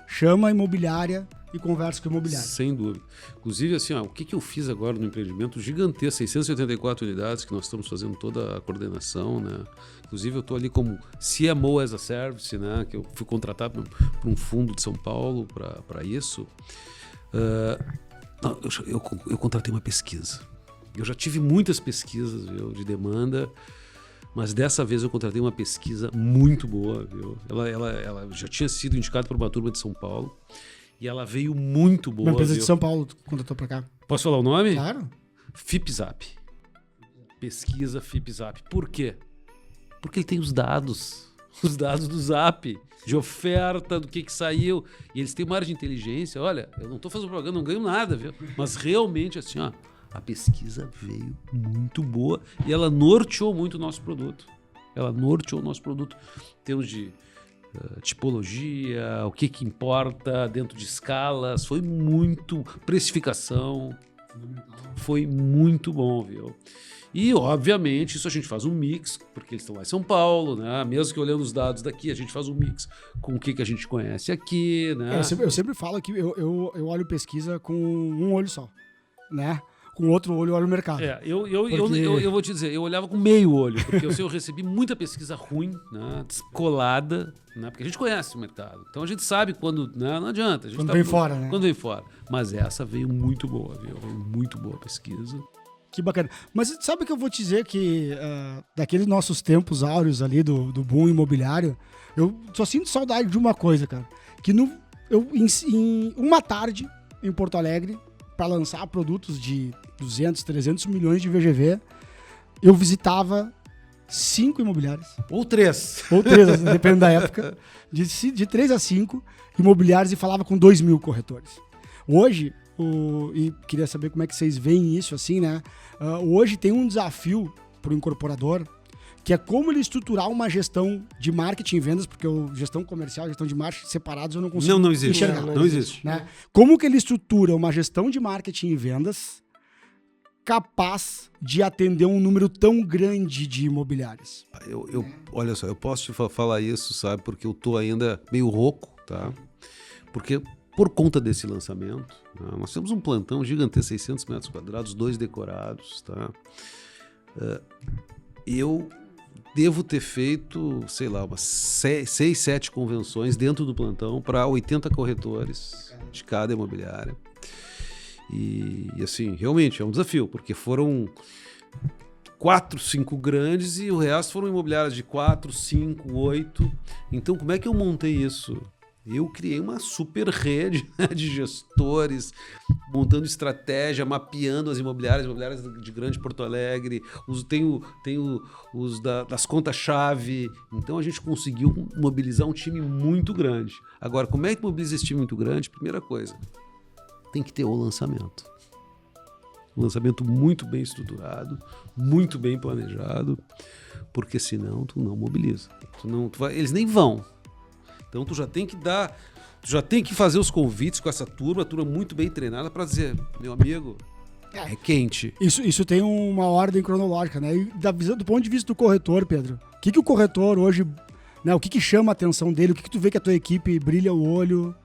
chama a imobiliária e conversa com o imobiliário. Sem dúvida. Inclusive, assim, o que eu fiz agora no empreendimento gigantesco, 684 unidades, que nós estamos fazendo toda a coordenação, né? Inclusive, eu estou ali como CMO as a Service, né? Que eu fui contratado por um fundo de São Paulo para isso. Eu contratei uma pesquisa. Eu já tive muitas pesquisas, viu, de demanda, mas dessa vez eu contratei uma pesquisa muito boa, viu? Ela já tinha sido indicada por uma turma de São Paulo e ela veio muito boa. Uma empresa de São Paulo contratou para cá. Posso falar o nome? Claro. FIPZAP. Pesquisa FIPZAP. Por quê? Porque ele tem os dados do Zap, de oferta, do que saiu, e eles têm uma área de inteligência. Olha, eu não estou fazendo propaganda, não ganho nada, viu? Mas realmente, assim, ó, a pesquisa veio muito boa e ela norteou muito o nosso produto. Em termos de tipologia, o que importa dentro de escalas, foi muito... Precificação, foi muito bom, viu? E, obviamente, isso a gente faz um mix, porque eles estão lá em São Paulo, né? Mesmo que olhando os dados daqui, a gente faz um mix com o que a gente conhece aqui, né? Eu sempre falo que eu olho pesquisa com um olho só, né? Com outro olho eu olho o mercado. Eu vou te dizer, eu olhava com meio olho, porque eu recebi muita pesquisa ruim, né, descolada, né, porque a gente conhece o mercado. Então a gente sabe quando, né, não adianta. Quando vem fora, né? Quando vem fora. Mas essa veio muito boa, viu? Muito boa a pesquisa. Que bacana. Mas sabe que eu vou te dizer que daqueles nossos tempos áureos ali do boom imobiliário, eu só sinto saudade de uma coisa, cara. Que em uma tarde em Porto Alegre, para lançar produtos de 200, 300 milhões de VGV, eu visitava 5 imobiliários. Ou 3. Depende da época. De 3 a 5 imobiliários e falava com 2.000 corretores. Hoje, e queria saber como é que vocês veem isso, assim, né? Hoje tem um desafio para o incorporador, que é como ele estruturar uma gestão de marketing e vendas, porque gestão comercial e gestão de marketing separados eu não consigo enxergar. Não existe. Né? Como que ele estrutura uma gestão de marketing e vendas capaz de atender um número tão grande de imobiliários? Olha só, eu posso te falar isso, sabe? Porque eu tô ainda meio rouco, tá? Porque por conta desse lançamento, né, nós temos um plantão gigantesco, 600 metros quadrados, 2 decorados, tá? Eu devo ter feito, sei lá, umas 6, 7 convenções dentro do plantão para 80 corretores de cada imobiliária. E assim, realmente é um desafio, porque foram 4, 5 grandes e o resto foram imobiliárias de 4, 5, 8. Então, como é que eu montei isso? Eu criei uma super rede de gestores, montando estratégia, mapeando as imobiliárias de Grande Porto Alegre, tenho os das contas-chave. Então a gente conseguiu mobilizar um time muito grande. Agora, como é que mobiliza esse time muito grande? Primeira coisa, tem que ter o lançamento. Um lançamento muito bem estruturado, muito bem planejado, porque senão tu não mobiliza. Eles nem vão. Então tu já tem que fazer os convites com essa turma, a turma muito bem treinada para dizer, meu amigo, é quente. Isso tem uma ordem cronológica, né? E do ponto de vista do corretor, Pedro, o que o corretor hoje, né? O que chama a atenção dele? O que tu vê que a tua equipe brilha o olho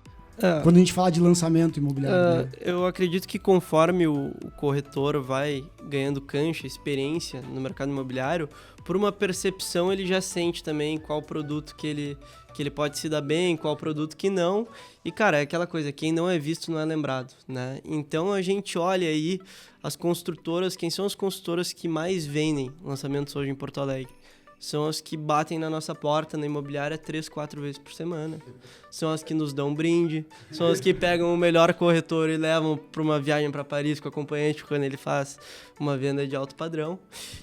quando a gente fala de lançamento imobiliário? Né? Eu acredito que conforme o corretor vai ganhando cancha, experiência no mercado imobiliário, por uma percepção ele já sente também qual produto que ele pode se dar bem, qual produto que não. E, cara, é aquela coisa, quem não é visto não é lembrado, né? Então, a gente olha aí as construtoras, quem são as construtoras que mais vendem lançamentos hoje em Porto Alegre? São as que batem na nossa porta na imobiliária 3, 4 vezes por semana. São as que nos dão um brinde. São as que pegam o melhor corretor e levam para uma viagem para Paris com o acompanhante quando ele faz uma venda de alto padrão.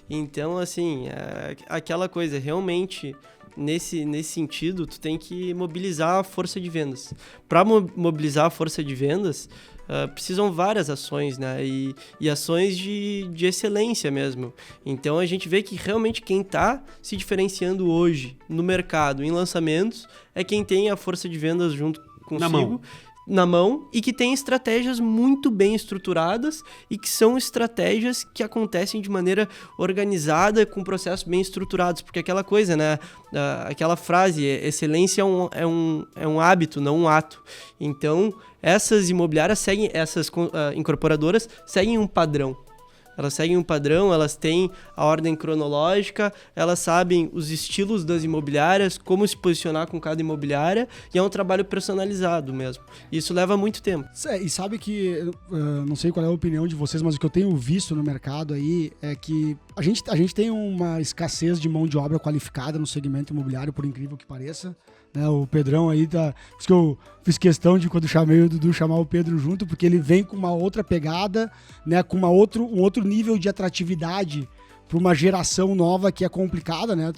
Então, assim, aquela coisa, realmente, nesse sentido, tu tem que mobilizar a força de vendas. Para mobilizar a força de vendas, precisam várias ações, né? E ações de excelência mesmo. Então a gente vê que realmente quem está se diferenciando hoje no mercado, em lançamentos, é quem tem a força de vendas junto consigo. Na mão, e que tem estratégias muito bem estruturadas e que são estratégias que acontecem de maneira organizada, com processos bem estruturados, porque aquela coisa, né, aquela frase, excelência é um hábito, não um ato. Então, essas imobiliárias seguem, essas incorporadoras seguem um padrão. Elas seguem um padrão, elas têm a ordem cronológica, elas sabem os estilos das imobiliárias, como se posicionar com cada imobiliária, e é um trabalho personalizado mesmo. Isso leva muito tempo. E sabe que, não sei qual é a opinião de vocês, mas o que eu tenho visto no mercado aí é que a gente tem uma escassez de mão de obra qualificada no segmento imobiliário, por incrível que pareça. Né, o Pedrão aí tá. Por isso que eu fiz questão de, quando chamei o Dudu, chamar o Pedro junto, porque ele vem com uma outra pegada, né, com um outro nível de atratividade para uma geração nova que é complicada, né?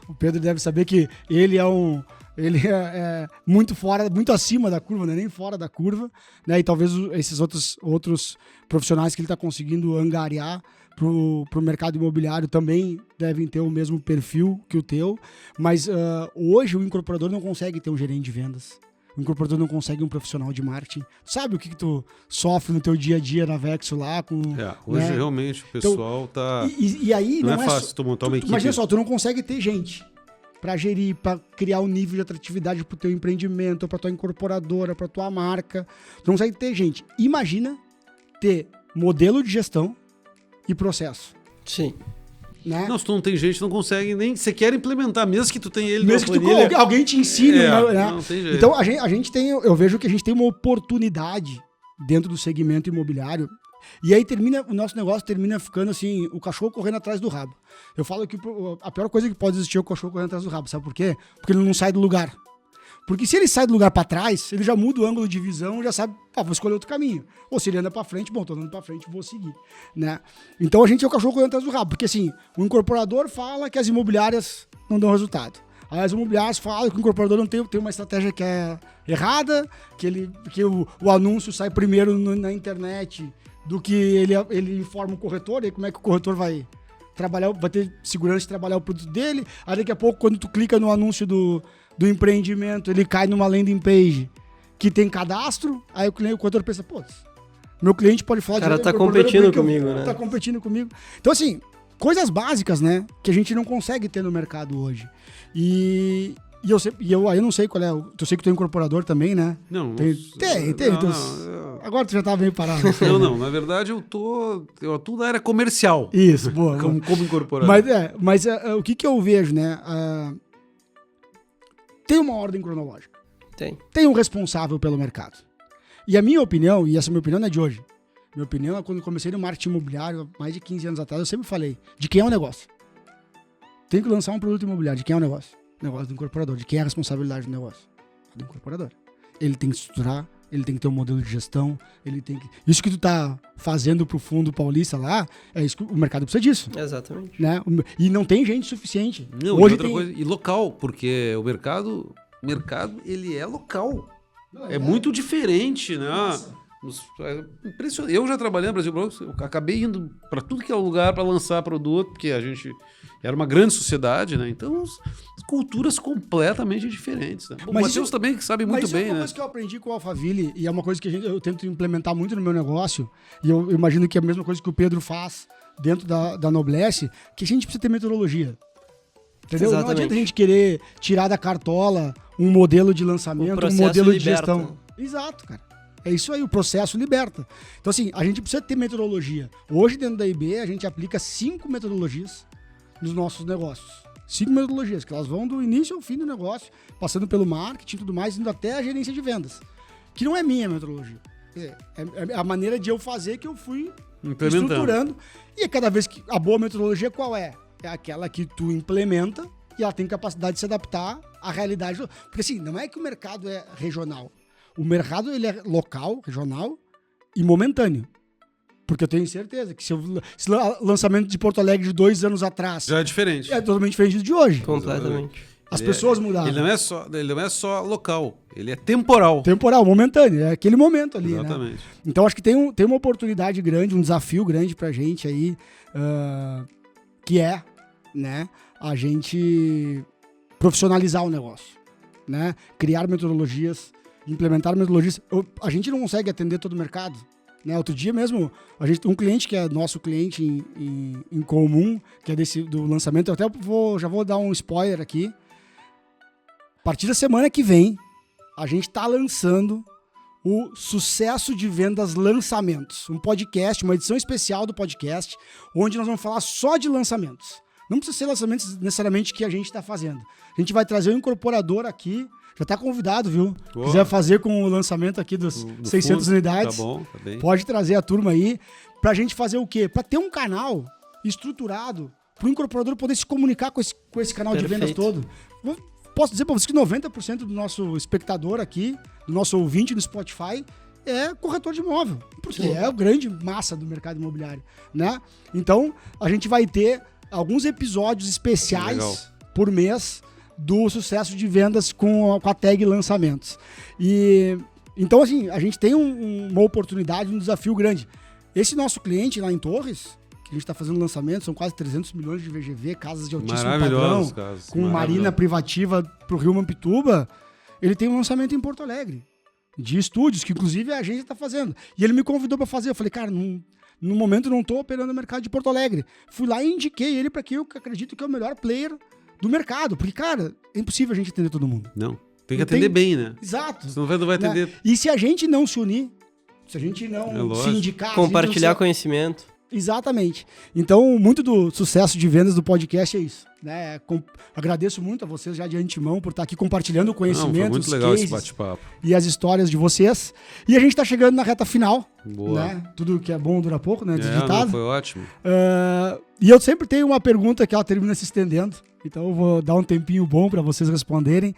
O Pedro deve saber que ele é muito fora, muito acima da curva, né? Nem fora da curva, né? E talvez esses outros profissionais que ele está conseguindo angariar pro mercado imobiliário também devem ter o mesmo perfil que o teu, mas hoje o incorporador não consegue ter um gerente de vendas, o incorporador não consegue um profissional de marketing. Sabe o que tu sofre no teu dia a dia na Vexo lá? Hoje né? realmente o pessoal então, tá... E aí não é fácil tu montar uma equipe. Imagina só, tu não consegue ter gente para gerir, para criar um nível de atratividade pro teu empreendimento, pra tua incorporadora, pra tua marca. Tu não consegue ter gente. Imagina ter modelo de gestão e processo. Sim. Né? Não, se tu não tem gente, não consegue nem sequer implementar, mesmo que tu tenha ele mesmo na que planilha. alguém te ensine, né? Não tem jeito. Então a gente tem, eu vejo que a gente tem uma oportunidade dentro do segmento imobiliário, e aí o nosso negócio termina ficando assim, o cachorro correndo atrás do rabo. Eu falo que a pior coisa que pode existir é o cachorro correndo atrás do rabo, sabe por quê? Porque ele não sai do lugar. Porque se ele sai do lugar para trás, ele já muda o ângulo de visão, já sabe, vou escolher outro caminho. Ou se ele anda para frente, tô andando para frente, vou seguir, né? Então a gente é o cachorro correndo atrás do rabo, porque assim, o incorporador fala que as imobiliárias não dão resultado. Aí as imobiliárias falam que o incorporador não tem uma estratégia que é errada, que o anúncio sai primeiro na internet do que ele informa o corretor, e como é que o corretor vai trabalhar, vai ter segurança de trabalhar o produto dele. Aí daqui a pouco, quando tu clica no anúncio do empreendimento, ele cai numa landing page que tem cadastro, aí o corretor pensa, meu cliente pode falar... O cara tá competindo comigo, né? Tá competindo comigo. Então, assim, coisas básicas, né, que a gente não consegue ter no mercado hoje. E eu não sei qual é, eu sei que tu é incorporador também, né? Não. Tem. Agora tu já tá meio parado. Não, na verdade eu atuo na área comercial. Isso, boa. como incorporador. Mas o que eu vejo, né? Tem uma ordem cronológica. Tem um responsável pelo mercado. E a minha opinião, e essa minha opinião não é de hoje, minha opinião é quando comecei no marketing imobiliário, mais de 15 anos atrás, eu sempre falei, de quem é o negócio? Tem que lançar um produto imobiliário, de quem é o negócio? Negócio do incorporador. De quem é a responsabilidade do negócio? Do incorporador. Ele tem que estruturar, ele tem que ter um modelo de gestão, ele tem que... Isso que tu tá fazendo pro Fundo Paulista lá, é isso que o mercado precisa disso. Exatamente. Né? E não tem gente suficiente. Não, hoje coisa, e local, porque o mercado ele é local. É muito diferente, né? Eu já trabalhei no Brasil, eu acabei indo para tudo que é lugar para lançar produto, porque a gente era uma grande sociedade, né? Então, as culturas completamente diferentes. Né? O Matheus também que sabe muito bem, né? É uma coisa que eu aprendi com o Alphaville, e é uma coisa que eu tento implementar muito no meu negócio, e eu imagino que é a mesma coisa que o Pedro faz dentro da Noblesse, que a gente precisa ter metodologia. Entendeu? Exatamente. Não adianta a gente querer tirar da cartola um modelo de lançamento, um modelo de gestão. Exato, cara. É isso aí, o processo liberta. Então, assim, a gente precisa ter metodologia. Hoje, dentro da IB, a gente aplica 5 metodologias nos nossos negócios. 5 metodologias, que elas vão do início ao fim do negócio, passando pelo marketing e tudo mais, indo até a gerência de vendas. Que não é minha metodologia. É a maneira de eu fazer que eu fui estruturando. E cada vez que... A boa metodologia qual é? É aquela que tu implementa e ela tem capacidade de se adaptar à realidade. Porque, assim, não é que o mercado é regional. O mercado ele é local, regional e momentâneo. Porque eu tenho certeza que se o lançamento de Porto Alegre de 2 anos atrás... Já é diferente. É totalmente diferente do de hoje. Completamente. As pessoas mudaram. Ele não é só local, ele é temporal. Temporal, momentâneo, é aquele momento ali, Exatamente. né? Então acho que tem uma oportunidade grande, um desafio grande pra gente aí, que é, né, a gente profissionalizar o negócio, né? Criar metodologias, implementar metodologias. A gente não consegue atender todo o mercado, né? Outro dia mesmo, um cliente que é nosso cliente em comum, que é do lançamento, eu até já vou dar um spoiler aqui. A partir da semana que vem, a gente está lançando o Sucesso de Vendas Lançamentos, um podcast, uma edição especial do podcast, onde nós vamos falar só de lançamentos. Não precisa ser lançamentos necessariamente que a gente está fazendo. A gente vai trazer um incorporador aqui, já está convidado, viu? Se quiser fazer com o lançamento aqui dos 600 fundo, unidades, tá bom, tá bem. Pode trazer a turma aí, para a gente fazer o quê? Para ter um canal estruturado, para o incorporador poder se comunicar com esse canal de vendas todo. Posso dizer para vocês que 90% do nosso espectador aqui, do nosso ouvinte no Spotify, é corretor de imóvel, porque é a grande massa do mercado imobiliário, né? Então, a gente vai ter alguns episódios especiais por mês do Sucesso de Vendas com a tag lançamentos. E então, assim, a gente tem uma oportunidade, um desafio grande. Esse nosso cliente lá em Torres, que a gente está fazendo lançamento, são quase 300 milhões de VGV, casas de altíssimo padrão, com marina privativa para o Rio Mampituba. Ele tem um lançamento em Porto Alegre, de estúdios, que inclusive a agência está fazendo. E ele me convidou para fazer. Eu falei, cara, no momento não estou operando o mercado de Porto Alegre. Fui lá e indiquei ele para quem eu acredito que é o melhor player do mercado. Porque, cara, é impossível a gente atender todo mundo. Não, tem que atender bem, né? Exato. Você não vai atender. Né? E se a gente não se unir, se a gente não se indicar... Compartilhar conhecimento. Exatamente. Então, muito do sucesso de vendas do podcast é isso, né? Agradeço muito a vocês já de antemão por estar aqui compartilhando o conhecimento, foi muito legal esse bate-papo e as histórias de vocês. E a gente está chegando na reta final. Boa. Né? Tudo que é bom dura pouco, né? Digitado. Foi ótimo. E eu sempre tenho uma pergunta que ela termina se estendendo, então eu vou dar um tempinho bom para vocês responderem,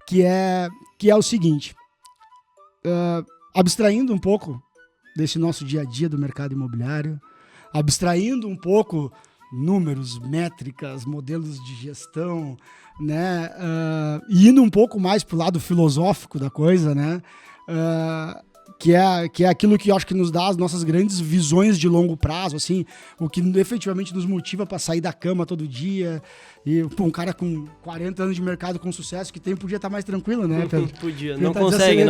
que é o seguinte, abstraindo um pouco desse nosso dia a dia do mercado imobiliário, abstraindo um pouco números, métricas, modelos de gestão, né, e indo um pouco mais para o lado filosófico da coisa, né, que é aquilo que eu acho que nos dá as nossas grandes visões de longo prazo, assim, o que efetivamente nos motiva para sair da cama todo dia. E um cara com 40 anos de mercado com sucesso que podia estar mais tranquilo, né, Pedro? Podia, não consegue,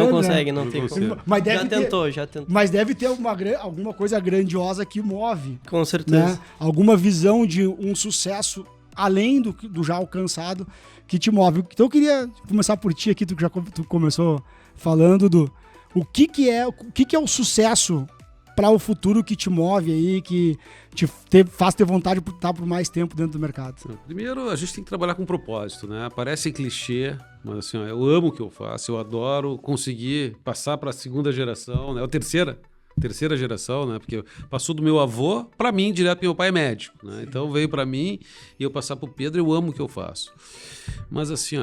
não tem como. Mas já tentou. Mas deve ter alguma coisa grandiosa que move. Com certeza. Né? Alguma visão de um sucesso além do já alcançado que te move. Então eu queria começar por ti aqui, tu começou falando do o que é o sucesso para o futuro que te move aí, que faz ter vontade de estar por mais tempo dentro do mercado. Primeiro, a gente tem que trabalhar com propósito, né? Parece clichê, mas assim, eu amo o que eu faço, eu adoro conseguir passar para a segunda geração, né? A terceira geração, né? Porque passou do meu avô para mim, direto, meu pai é médico, né? Então veio para mim e eu passar para o Pedro, eu amo o que eu faço. Mas assim,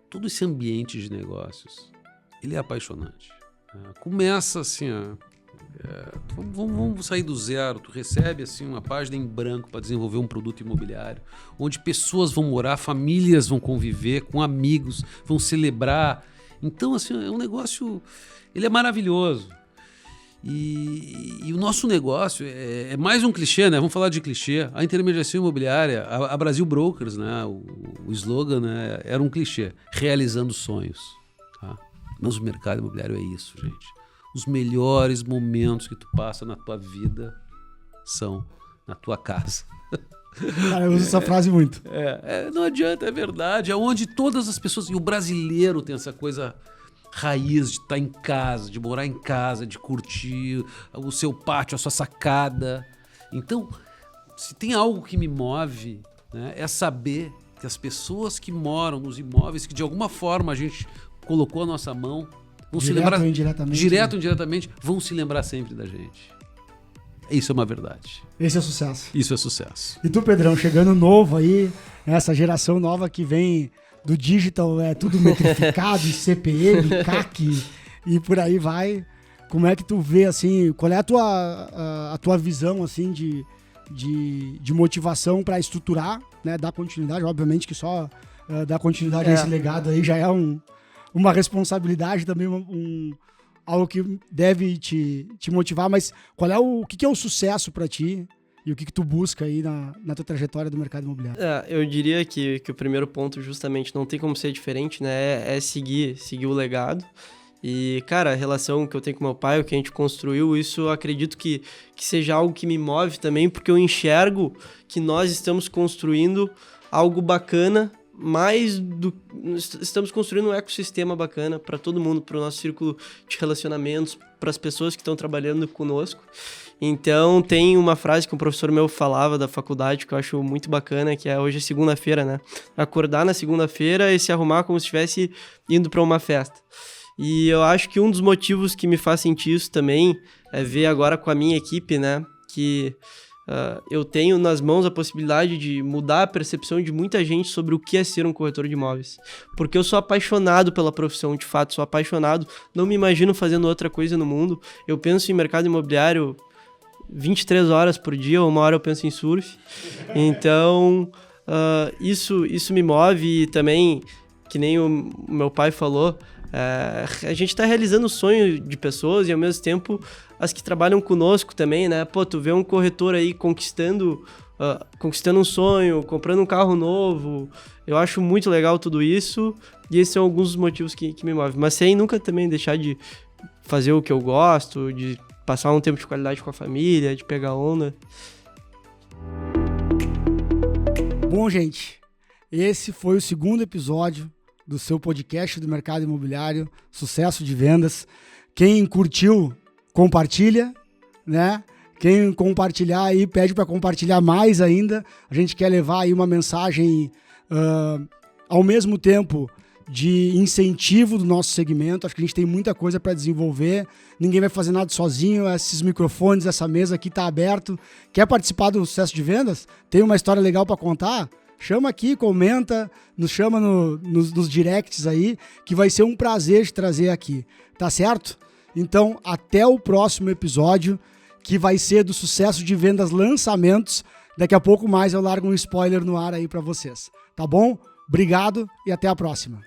todo esse ambiente de negócios, ele é apaixonante. Começa assim, vamos sair do zero. Tu recebe assim uma página em branco para desenvolver um produto imobiliário, onde pessoas vão morar, famílias vão conviver com amigos, vão celebrar. Então assim, é um negócio, ele é maravilhoso. E o nosso negócio é mais um clichê, né? Vamos falar de clichê. A intermediação imobiliária, a Brasil Brokers, né? O slogan, né? Era um clichê, realizando sonhos. Tá? Mas o mercado imobiliário é isso, gente. Os melhores momentos que tu passa na tua vida são na tua casa. Cara, eu uso essa frase muito. Não adianta, é verdade. É onde todas as pessoas... E o brasileiro tem essa coisa raiz de estar em casa, de morar em casa, de curtir o seu pátio, a sua sacada. Então, se tem algo que me move, né, é saber que as pessoas que moram nos imóveis, que de alguma forma a gente colocou a nossa mão, vão se lembrar, direto ou indiretamente, vão se lembrar sempre da gente. Isso é uma verdade. Esse é o sucesso. Isso é sucesso. E tu, Pedrão, chegando novo aí, essa geração nova que vem do digital, é tudo metrificado, CPM, CAC e por aí vai. Como é que tu vê, assim, qual é a tua visão, assim, de motivação para estruturar, né, dar continuidade, obviamente que só dar continuidade a esse legado aí, já é uma responsabilidade também, algo que deve te motivar, mas o que é o sucesso para ti e o que tu busca aí na tua trajetória do mercado imobiliário? Eu diria que o primeiro ponto justamente não tem como ser diferente, né? É seguir o legado. E, cara, a relação que eu tenho com meu pai, o que a gente construiu, isso eu acredito que seja algo que me move também, porque eu enxergo que nós estamos construindo algo bacana, estamos construindo um ecossistema bacana para todo mundo, para o nosso círculo de relacionamentos, para as pessoas que estão trabalhando conosco. Então, tem uma frase que um professor meu falava da faculdade que eu acho muito bacana, que é: hoje é segunda-feira, né? Acordar na segunda-feira e se arrumar como se estivesse indo para uma festa. E eu acho que um dos motivos que me faz sentir isso também é ver agora com a minha equipe, né, que eu tenho nas mãos a possibilidade de mudar a percepção de muita gente sobre o que é ser um corretor de imóveis. Porque eu sou apaixonado pela profissão, de fato, sou apaixonado, não me imagino fazendo outra coisa no mundo. Eu penso em mercado imobiliário 23 horas por dia, ou uma hora eu penso em surf. Então, isso me move e também, que nem o meu pai falou, a gente tá realizando o sonho de pessoas e ao mesmo tempo as que trabalham conosco também, né? Pô, tu vê um corretor aí conquistando um sonho, comprando um carro novo. Eu acho muito legal tudo isso e esses são alguns dos motivos que me movem. Mas sem nunca também deixar de fazer o que eu gosto, de passar um tempo de qualidade com a família, de pegar onda. Bom, gente, esse foi o segundo episódio do seu podcast do mercado imobiliário, Sucesso de Vendas. Quem curtiu, compartilha, né? Quem compartilhar aí, pede para compartilhar mais ainda. A gente quer levar aí uma mensagem ao mesmo tempo de incentivo do nosso segmento. Acho que a gente tem muita coisa para desenvolver. Ninguém vai fazer nada sozinho. Esses microfones, essa mesa aqui está aberto. Quer participar do Sucesso de Vendas? Tem uma história legal para contar? Chama aqui, comenta, nos chama nos directs aí, que vai ser um prazer te trazer aqui, tá certo? Então, até o próximo episódio, que vai ser do Sucesso de Vendas Lançamentos. Daqui a pouco mais eu largo um spoiler no ar aí para vocês, tá bom? Obrigado e até a próxima.